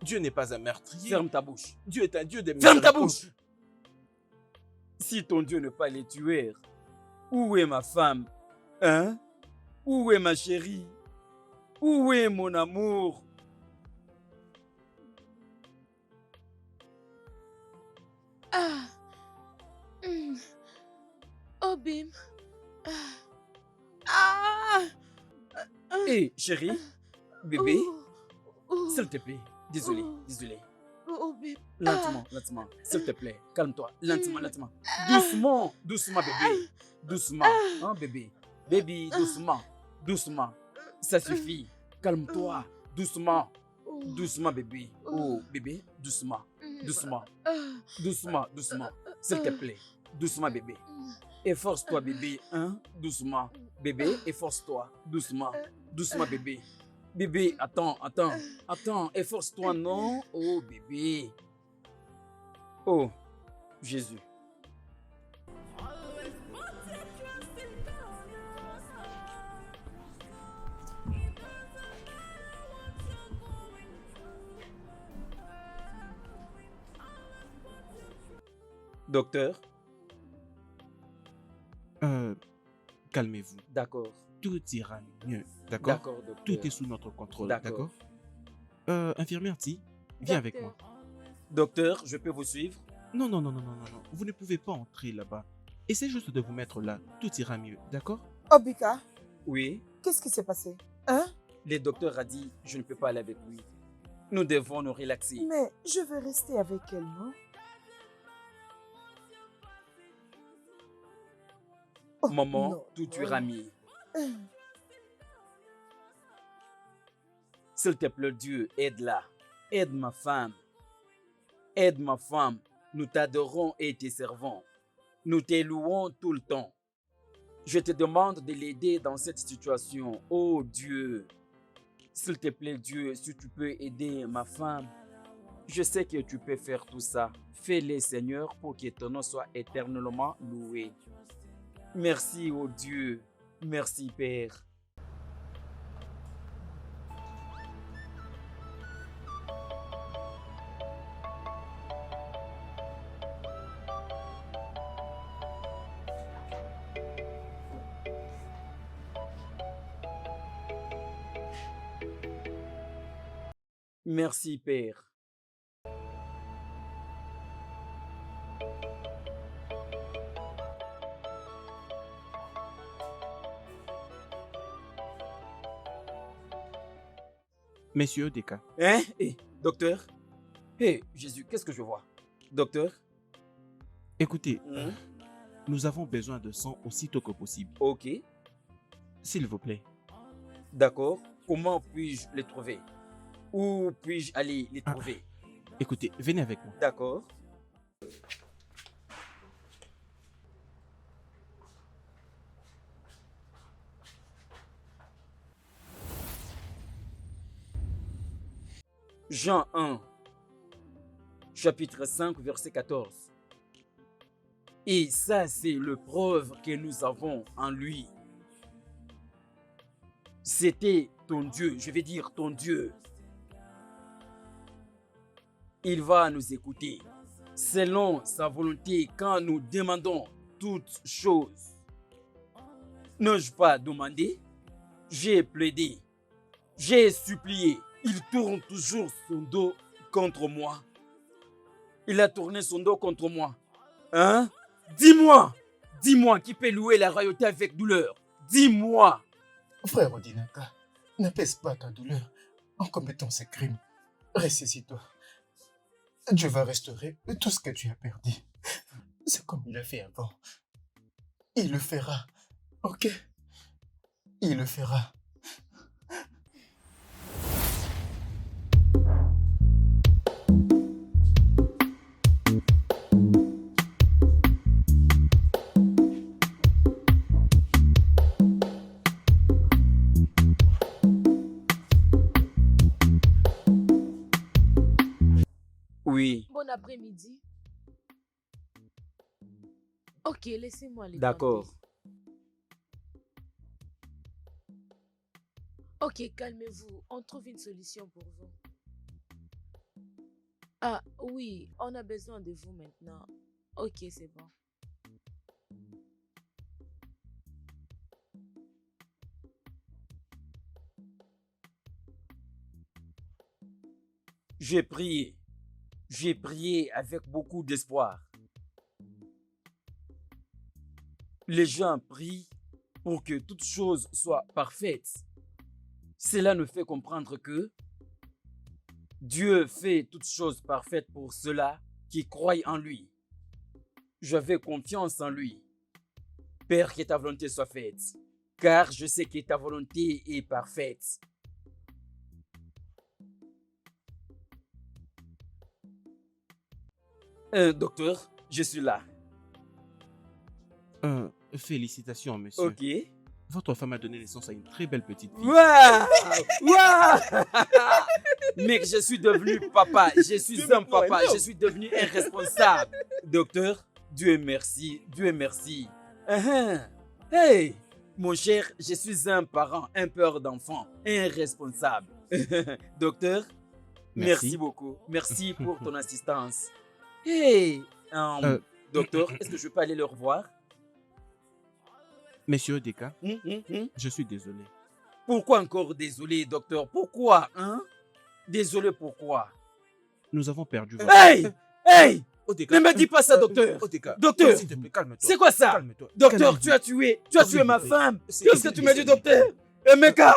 Dieu n'est pas un meurtrier. Ferme ta bouche. Dieu est un Dieu de Ferme ta miséricorde. bouche. Si ton Dieu n'est pas le tueur, où est ma femme? Hein? Où est ma chérie? Où est mon amour? Ah! Hmm. Obim! Ah! Hé, chérie, bébé, Oh. s'il te plaît. Désolé, Oh. désolé. Obim! Lentement, lentement. S'il te plaît, calme-toi. Lentement, lentement. Doucement, doucement, bébé. Doucement, hein, bébé. Baby, doucement, doucement. Ça suffit. Calme-toi. Doucement, doucement, bébé. Oh, bébé, doucement, doucement, doucement, doucement. S'il te plaît, doucement, bébé. Efforce-toi, bébé, hein, doucement. Bébé, efforce-toi, doucement, doucement, bébé. Bébé, attends, attends, attends, efforce-toi, non? Oh, bébé. Oh, Jésus. Docteur, Calmez-vous. d'accord, Tout ira mieux. D'accord? d'accord, docteur. Tout est sous notre contrôle. D'accord. D'accord? Infirmière Ti, viens avec moi. Docteur, je peux vous suivre? Non, non, non, non, non, non, non. Vous ne pouvez pas entrer là-bas. Essayez juste de vous mettre là. Tout ira mieux. D'accord? Obika, Oui, qu'est-ce qui s'est passé? Hein? le docteur a dit je ne peux pas aller avec lui. Nous devons nous relaxer. Mais je vais rester avec elle, non? Oh, Maman, non. tout ira mieux. S'il te plaît, Dieu, aide-la. Aide ma femme. Aide ma femme. Nous t'adorons et te servons. Nous te louons tout le temps. Je te demande de l'aider dans cette situation. Oh Dieu, s'il te plaît Dieu, si tu peux aider ma femme, je sais que tu peux faire tout ça. Fais-le Seigneur pour que ton nom soit éternellement loué. Merci oh Dieu, merci Père. Merci Père. Monsieur Odeka, Hein? Docteur? Jésus, qu'est-ce que je vois? Docteur? écoutez, Hmm? nous avons besoin de sang aussitôt que possible. Ok, S'il vous plaît. d'accord. Comment puis-je les trouver? Où puis-je aller les trouver? Écoutez, venez avec moi. D'accord. Jean 1, chapitre 5, verset 14. Et ça, c'est le preuve que nous avons en lui. C'était ton Dieu, je vais dire ton Dieu. Il va nous écouter selon sa volonté quand nous demandons toutes choses. N'ai-je pas demandé? J'ai plaidé, j'ai supplié. Il tourne toujours son dos contre moi. Il a tourné son dos contre moi. Hein? Dis-moi qui peut louer la royauté avec douleur. Dis-moi. Frère Odinaka, n'apaise pas ta douleur en commettant ces crimes. Ressaisis-toi. Dieu va restaurer tout ce que tu as perdu. C'est comme il a fait avant. Il le fera. Ok? Il le fera. Oui, Bon après-midi. Ok, laissez-moi les d'accord. tenter. Ok, calmez-vous. On trouve une solution pour vous. Ah oui, on a besoin de vous maintenant. Ok, c'est bon. J'ai prié avec beaucoup d'espoir. Les gens prient pour que toutes choses soient parfaites. Cela nous fait comprendre que Dieu fait toutes choses parfaites pour ceux-là qui croient en lui. J'avais confiance en lui. Père, que ta volonté soit faite, car je sais que ta volonté est parfaite. Docteur, je suis là. Félicitations, monsieur. Ok. Votre femme a donné naissance à une très belle petite fille. Waouh! Waouh! Mec, je suis devenu papa. Je suis un papa. Je suis devenu un responsable. Docteur, Dieu merci. Dieu merci. Hey! Mon cher, je suis un parent, un père d'enfant, un responsable. Docteur, merci beaucoup. Merci pour ton assistance. Hey! Docteur, est-ce que je peux aller le revoir? Monsieur Odeka, je suis désolé. Pourquoi encore désolé, docteur? Pourquoi, hein? Désolé, pourquoi? Nous avons perdu votre... Hey! Hey! Odeka, Ne me dis pas ça, docteur! Odeka, Docteur! s'il te plaît, calme-toi. C'est quoi ça? Calme-toi. Docteur, tu as tué ma femme! Qu'est-ce que tu me dis, docteur? Emeka!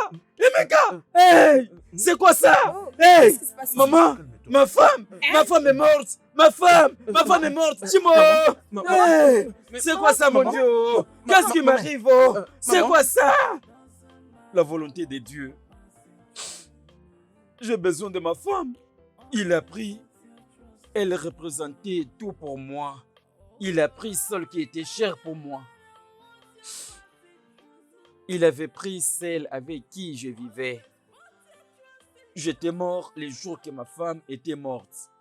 Hey! C'est quoi ça? Hey! Qu'est-ce qui se passe ici? Maman! Ma femme est morte! Ma femme est morte! Dis-moi! Hey! C'est quoi ça, mon Dieu? Qu'est-ce qui m'arrive? C'est quoi ça? La volonté de Dieu. J'ai besoin de ma femme. Il a pris Elle représentait tout pour moi. Il a pris celle qui était chère pour moi. Il avait pris celle avec qui je vivais. J'étais mort les jours que ma femme était morte.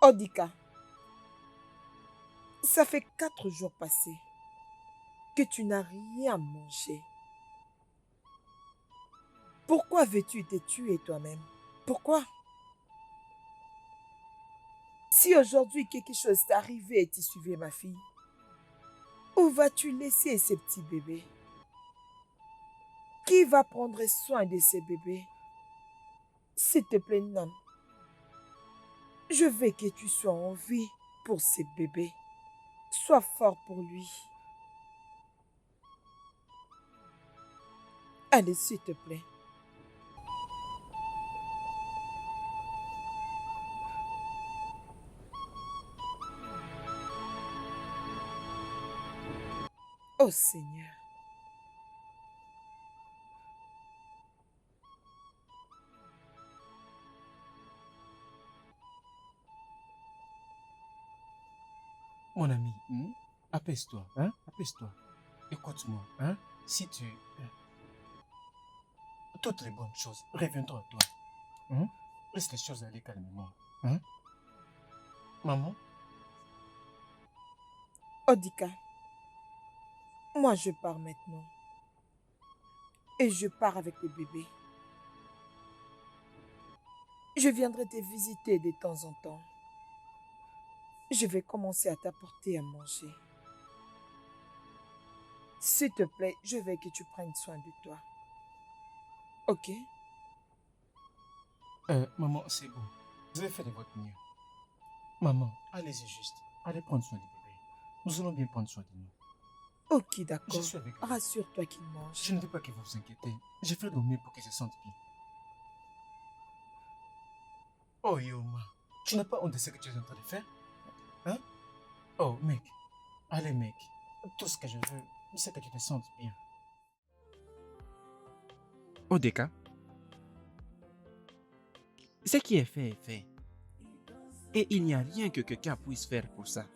Odika, ça fait 4 jours passés que tu n'as rien mangé. Pourquoi veux-tu te tuer toi-même? Pourquoi? Si aujourd'hui quelque chose t'est arrivé et tu suivais ma fille, où vas-tu laisser ces petits bébés? Qui va prendre soin de ces bébés? S'il te plaît, non. Je veux que tu sois en vie pour ces bébés. Sois fort pour lui. Allez, s'il te plaît. Oh Seigneur. Mon ami, apaise-toi, hein? Apaise-toi. Écoute-moi, hein? Si tu... toutes les bonnes choses reviendront à toi. Hein? Laisse les choses aller calmement. Hein? Maman? Odika, moi je pars maintenant. Et je pars avec le bébé. Je viendrai te visiter de temps en temps. Je vais commencer à t'apporter à manger. S'il te plaît, je veux que tu prennes soin de toi. Ok? Maman, c'est bon. Vous avez fait de votre mieux. Maman, allez-y juste. Allez prendre soin du bébé. Nous allons bien prendre soin de nous. Ok, d'accord. Je suis avec vous. Rassure-toi qu'il mange. Je ne veux pas que vous vous inquiétez. J'ai fait le mieux pour qu'il se sente bien. Oh Yoma, tu n'as pas honte de ce que tu es en train de faire? Hein? Oh mec, allez mec, tout ce que je veux, c'est que tu te sentes bien. Odeka, ce qui est fait est fait. Et il n'y a rien que quelqu'un puisse faire pour ça.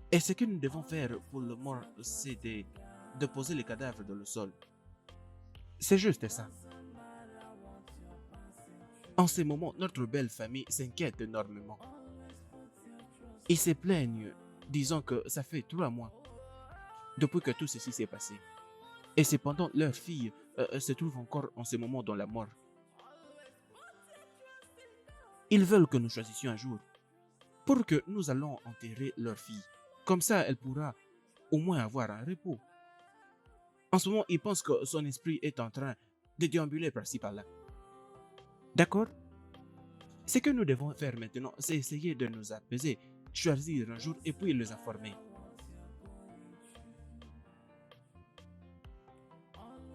Et ce que nous devons faire pour le mort, c'est de poser le cadavre dans le sol. C'est juste ça. En ce moment, notre belle famille s'inquiète énormément. Ils se plaignent, disant que ça fait 3 mois depuis que tout ceci s'est passé. Et cependant, leur fille se trouve encore en ce moment dans la mort. Ils veulent que nous choisissions un jour pour que nous allons enterrer leur fille. Comme ça, elle pourra au moins avoir un repos. En ce moment, ils pensent que son esprit est en train de déambuler par-ci par-là. D'accord? Ce que nous devons faire maintenant, c'est essayer de nous apaiser, choisir un jour et puis les informer.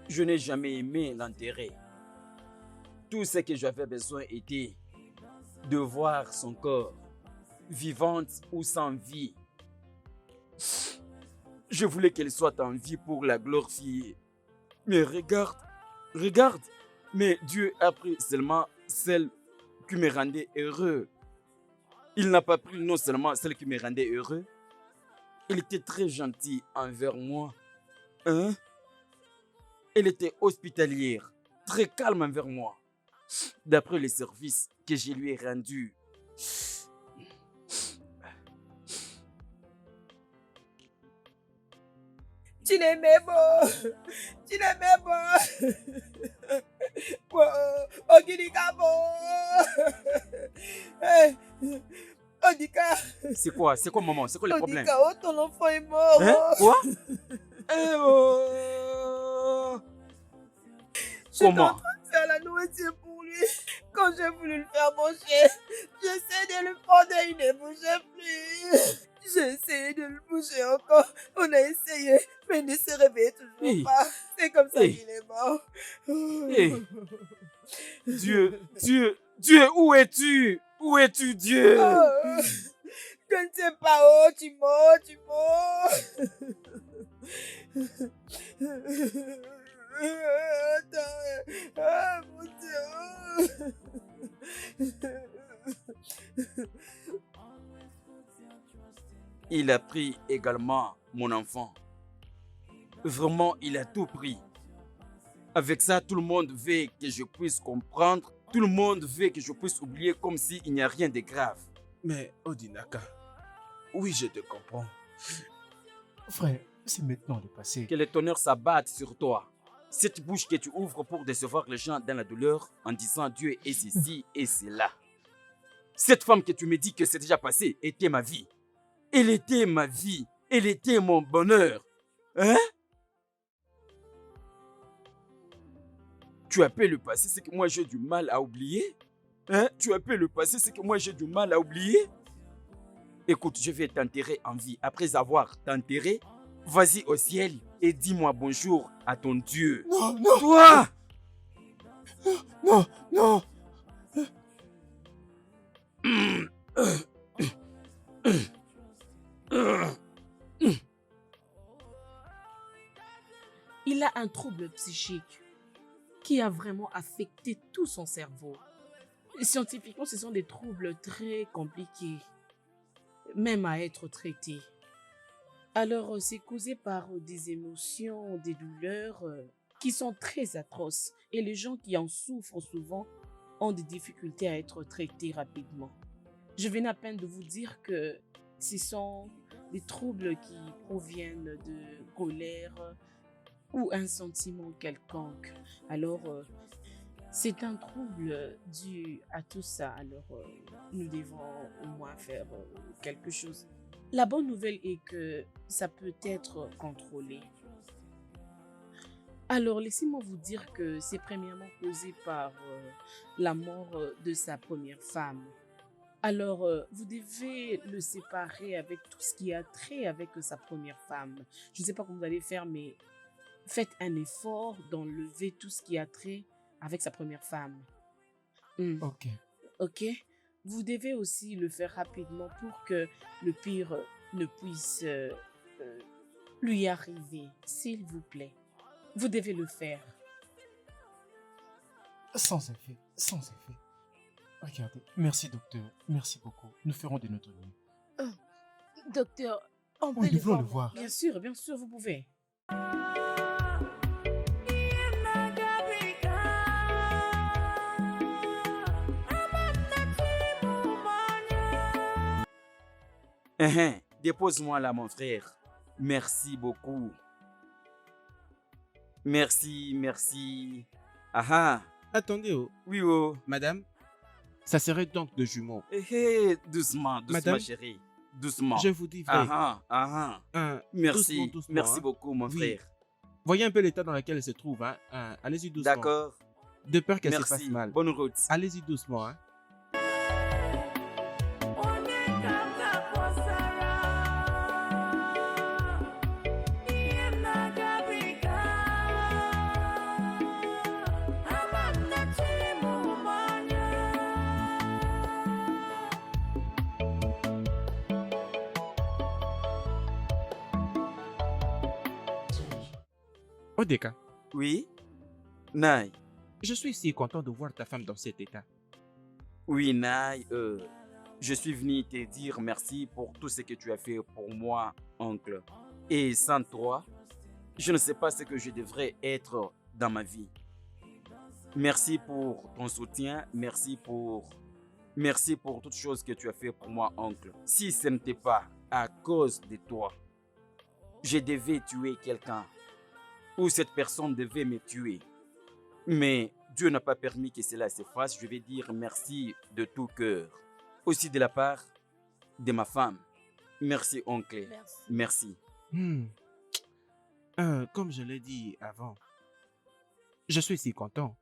Je n'ai jamais aimé l'enterrer. Tout ce que j'avais besoin était de voir son corps, vivante ou sans vie. Je voulais qu'elle soit en vie pour la glorifier. Mais regarde, mais Dieu a pris seulement celle qui me rendait heureux. Il n'a pas pris non seulement celle qui me rendait heureux, il était très gentil envers moi. Hein? Elle était hospitalière, très calme envers moi. D'après les services que je lui ai rendus. Tu n'aimais pas. Tu n'aimais pas. Odika, Odika. C'est quoi maman? C'est quoi le problème? Odika, oh, ton enfant est mort. Hein? Quoi? J'étais en Comment? train de faire la nourriture pour lui. Quand j'ai voulu le faire manger, j'essaie de le prendre et il ne bougeait plus. J'ai essayé de le bouger encore. On a essayé, mais il ne se réveille toujours Hey. pas. C'est comme ça Hey. qu'il est mort. Hey. Dieu, où es-tu? Où es-tu, Dieu? Oh, Je ne sais pas, oh, Timo. Attends, ah, mon Dieu. Il a pris également mon enfant. Vraiment, il a tout pris. Avec ça, tout le monde veut que je puisse comprendre. Tout le monde veut que je puisse oublier comme s'il n'y a rien de grave. Mais Odinaka, oui, je te comprends. Frère, c'est maintenant le passé. Que les tonnerres s'abattent sur toi. Cette bouche que tu ouvres pour décevoir les gens dans la douleur en disant Dieu est ceci et cela. Cette femme que tu me dis que c'est déjà passé était ma vie. Elle était ma vie. Elle était mon bonheur. Hein? Tu appelles le passé ce que moi j'ai du mal à oublier? Hein? Tu appelles le passé ce que moi j'ai du mal à oublier? Écoute, je vais t'enterrer en vie. Après avoir t'enterré, vas-y au ciel et dis-moi bonjour à ton Dieu. Non, non, Toi! non, non. Il a un trouble psychique qui a vraiment affecté tout son cerveau. Scientifiquement, ce sont des troubles très compliqués, même à être traités. Alors, c'est causé par des émotions, des douleurs qui sont très atroces. Et les gens qui en souffrent souvent ont des difficultés à être traités rapidement. Je venais à peine de vous dire que ce sont des troubles qui proviennent de colère ou un sentiment quelconque. Alors, c'est un trouble dû à tout ça. Alors, nous devons au moins faire quelque chose. La bonne nouvelle est que ça peut être contrôlé. Alors, laissez-moi vous dire que c'est premièrement causé par la mort de sa première femme. Alors, vous devez le séparer avec tout ce qui a trait avec sa première femme. Je ne sais pas comment vous allez faire, mais faites un effort d'enlever tout ce qui a trait avec sa première femme. Ok. Ok? Vous devez aussi le faire rapidement pour que le pire ne puisse lui arriver, s'il vous plaît. Vous devez le faire. Sans effet, sans effet. Regardez, merci docteur, merci beaucoup. Nous ferons de notre mieux. Docteur, on peut Oui, nous voulons le voir. Bien sûr, vous pouvez. Dépose-moi là, mon frère. Merci beaucoup. Merci. Ah. Attendez, oh, Oui, oh. madame, ça serait donc de jumeaux. Doucement, Madame, chérie. Doucement. Je vous dis vrai. Merci. Doucement, Merci hein. beaucoup, mon Oui. frère. Voyez un peu l'état dans lequel elle se trouve. Hein. Allez-y doucement. D'accord. De peur qu'elle se Merci. fasse mal. Bonne route. Allez-y doucement. Hein. Odeka, Oui? Naï. je suis si content de voir ta femme dans cet état. Oui, Naï. Je suis venu te dire merci pour tout ce que tu as fait pour moi, oncle. Et sans toi, je ne sais pas ce que je devrais être dans ma vie. Merci pour ton soutien. Merci pour toutes choses que tu as fait pour moi, oncle. Si ce n'était pas à cause de toi, je devais tuer quelqu'un. Ou cette personne devait me tuer. Mais Dieu n'a pas permis que cela se fasse. Je vais dire merci de tout cœur. Aussi de la part de ma femme. Merci, oncle. Merci. Comme je l'ai dit avant, je suis si content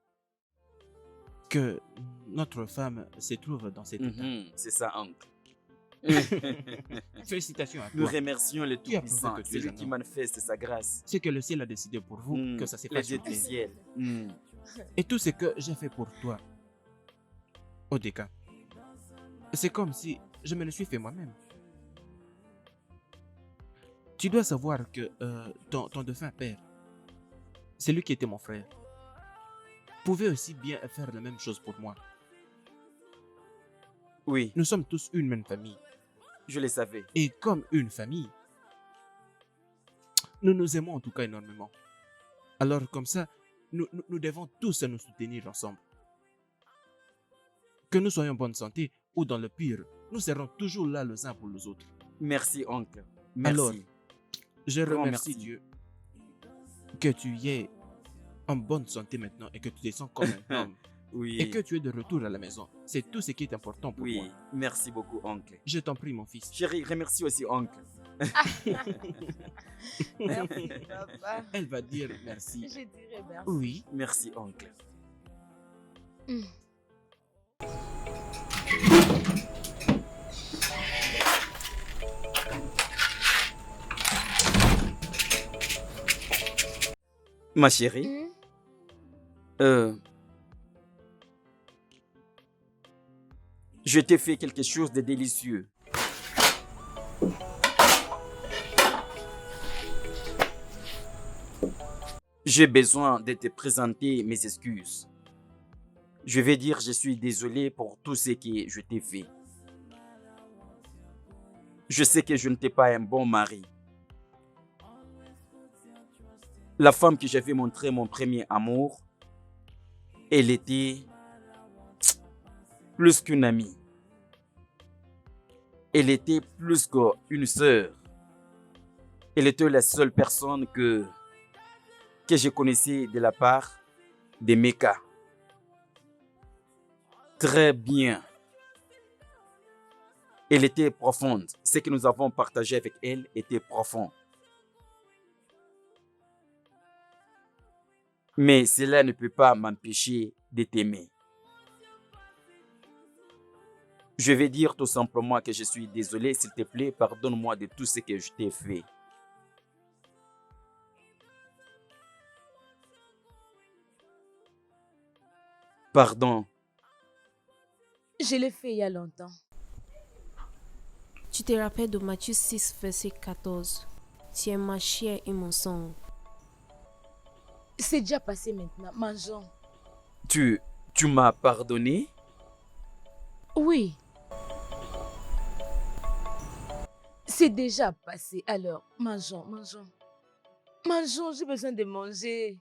que notre femme se trouve dans cet état. C'est ça, oncle. Félicitations à Nous toi. remercions le Tu as prouvé Tout-Puissant. que tu C'est es lui un qui homme. manifeste sa grâce. C'est que le ciel a décidé pour vous que ça s'est Le passé. Dieu du ciel. Et tout ce que j'ai fait pour toi, Odeka, c'est comme si je me le suis fait moi-même. Tu dois savoir que ton défunt père, c'est lui qui était mon frère, pouvait aussi bien faire la même chose pour moi. Oui, Nous sommes tous une même famille. je le savais. Et comme une famille, nous nous aimons en tout cas énormément. Alors comme ça, nous devons tous nous soutenir ensemble. Que nous soyons en bonne santé ou dans le pire, nous serons toujours là les uns pour les autres. Merci, oncle. Merci. Alors, je Grand remercie merci. Dieu que tu es en bonne santé maintenant et que tu te sens comme un homme Oui. et que tu es de retour à la maison. C'est tout ce qui est important pour Oui, moi. merci beaucoup, oncle. Je t'en prie, mon fils. Chérie, remercie aussi, oncle. Merci, papa. Elle va dire merci. Je dirais merci. Oui. Merci, oncle. Ma chérie, je t'ai fait quelque chose de délicieux. J'ai besoin de te présenter mes excuses. Je vais dire je suis désolé pour tout ce que je t'ai fait. Je sais que je n'étais pas un bon mari. La femme que j'avais montré mon premier amour, elle était plus qu'une amie. Elle était plus qu'une sœur. Elle était la seule personne que je connaissais de la part de Meka. Très bien. Elle était profonde. Ce que nous avons partagé avec elle était profond. Mais cela ne peut pas m'empêcher de t'aimer. Je vais dire tout simplement que je suis désolé. S'il te plaît, pardonne-moi de tout ce que je t'ai fait. Pardon. Je l'ai fait il y a longtemps. Tu te rappelles de Matthieu 6, verset 14. Tu es ma chair et mon sang. C'est déjà passé maintenant. Mangeons. Tu m'as pardonné? Oui. C'est déjà passé. Alors, mangeons. Mangeons, j'ai besoin de manger.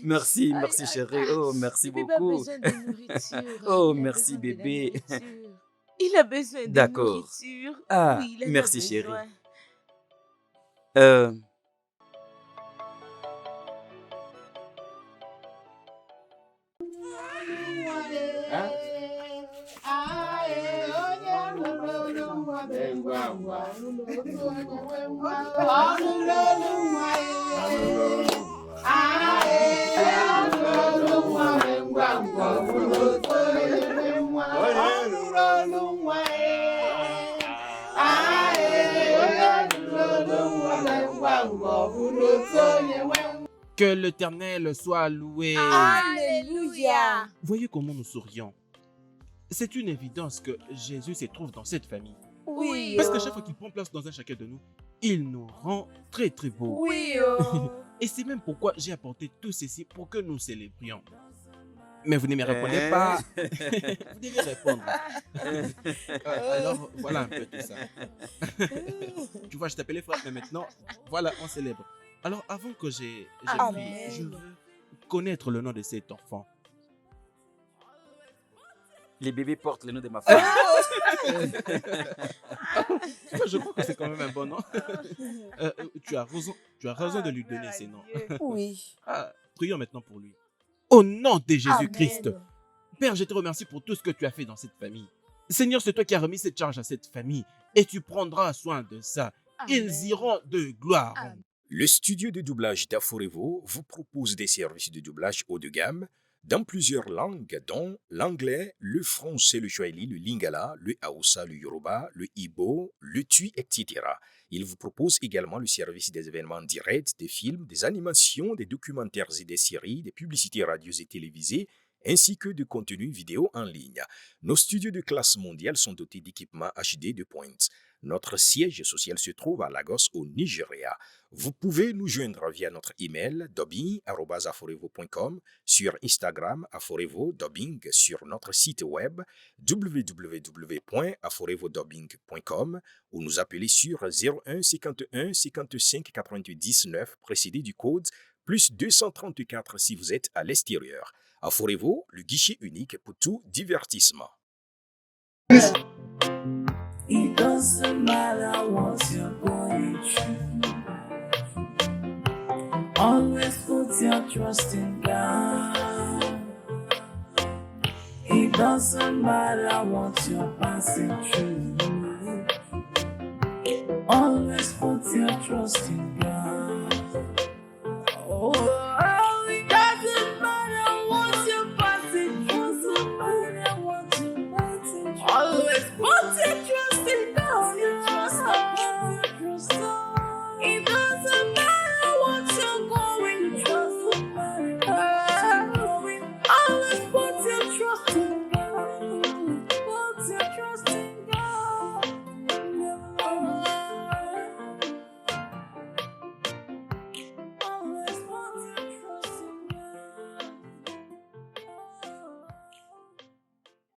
Merci, Aïe, merci aïe, chérie. aïe. Oh, merci Bébé a beaucoup. besoin de nourriture. Oh, Il a merci, besoin de la bébé. nourriture. Il a besoin de D'accord. nourriture. Ah, Oui, il en a merci, besoin. chérie. Que l'Éternel soit loué. Alléluia. Voyez comment nous sourions. C'est une évidence que Jésus se trouve dans cette famille. Oui. Parce qu'à chaque fois qu'il prend place dans un chacun de nous, il nous rend très très beaux. Oui. Et c'est même pourquoi j'ai apporté tout ceci pour que nous célébrions. Mais vous ne me répondez pas. Vous devez répondre. Alors, voilà un peu tout ça. Tu vois, je t'appelais frère, mais maintenant, voilà, on célèbre. Alors, avant que j'ai Amen. pris, je veux connaître le nom de cet enfant. Les bébés portent le nom de ma femme. Je crois que c'est quand même un bon nom. Tu as raison de lui donner ces noms. Oui. Ah, prions maintenant pour lui. Au nom de Jésus-Christ, Amen. Père, je te remercie pour tout ce que tu as fait dans cette famille. Seigneur, c'est toi qui as remis cette charge à cette famille et tu prendras soin de ça. Ils iront de gloire. Amen. Le studio de doublage d'Aforevo vous propose des services de doublage haut de gamme dans plusieurs langues, dont l'anglais, le français, le swahili, le lingala, le hausa, le yoruba, le ibo, le tui, etc. Il vous propose également le service des événements directs, des films, des animations, des documentaires et des séries, des publicités radios et télévisées, ainsi que de contenus vidéo en ligne. Nos studios de classe mondiale sont dotés d'équipements HD de pointe. Notre siège social se trouve à Lagos, au Nigeria. Vous pouvez nous joindre via notre email dubbing@aforevo.com, sur Instagram Aforevo Dubbing, sur notre site web www.aforevodubbing.com ou nous appeler sur 01 51 55 88 19 précédé du code plus 234 si vous êtes à l'extérieur. Aforevo, le guichet unique pour tout divertissement. It doesn't matter what you're going through. Always put your trust in God. It doesn't matter what you're passing through. Always put your trust in God. Oh, it doesn't matter what you're passing through.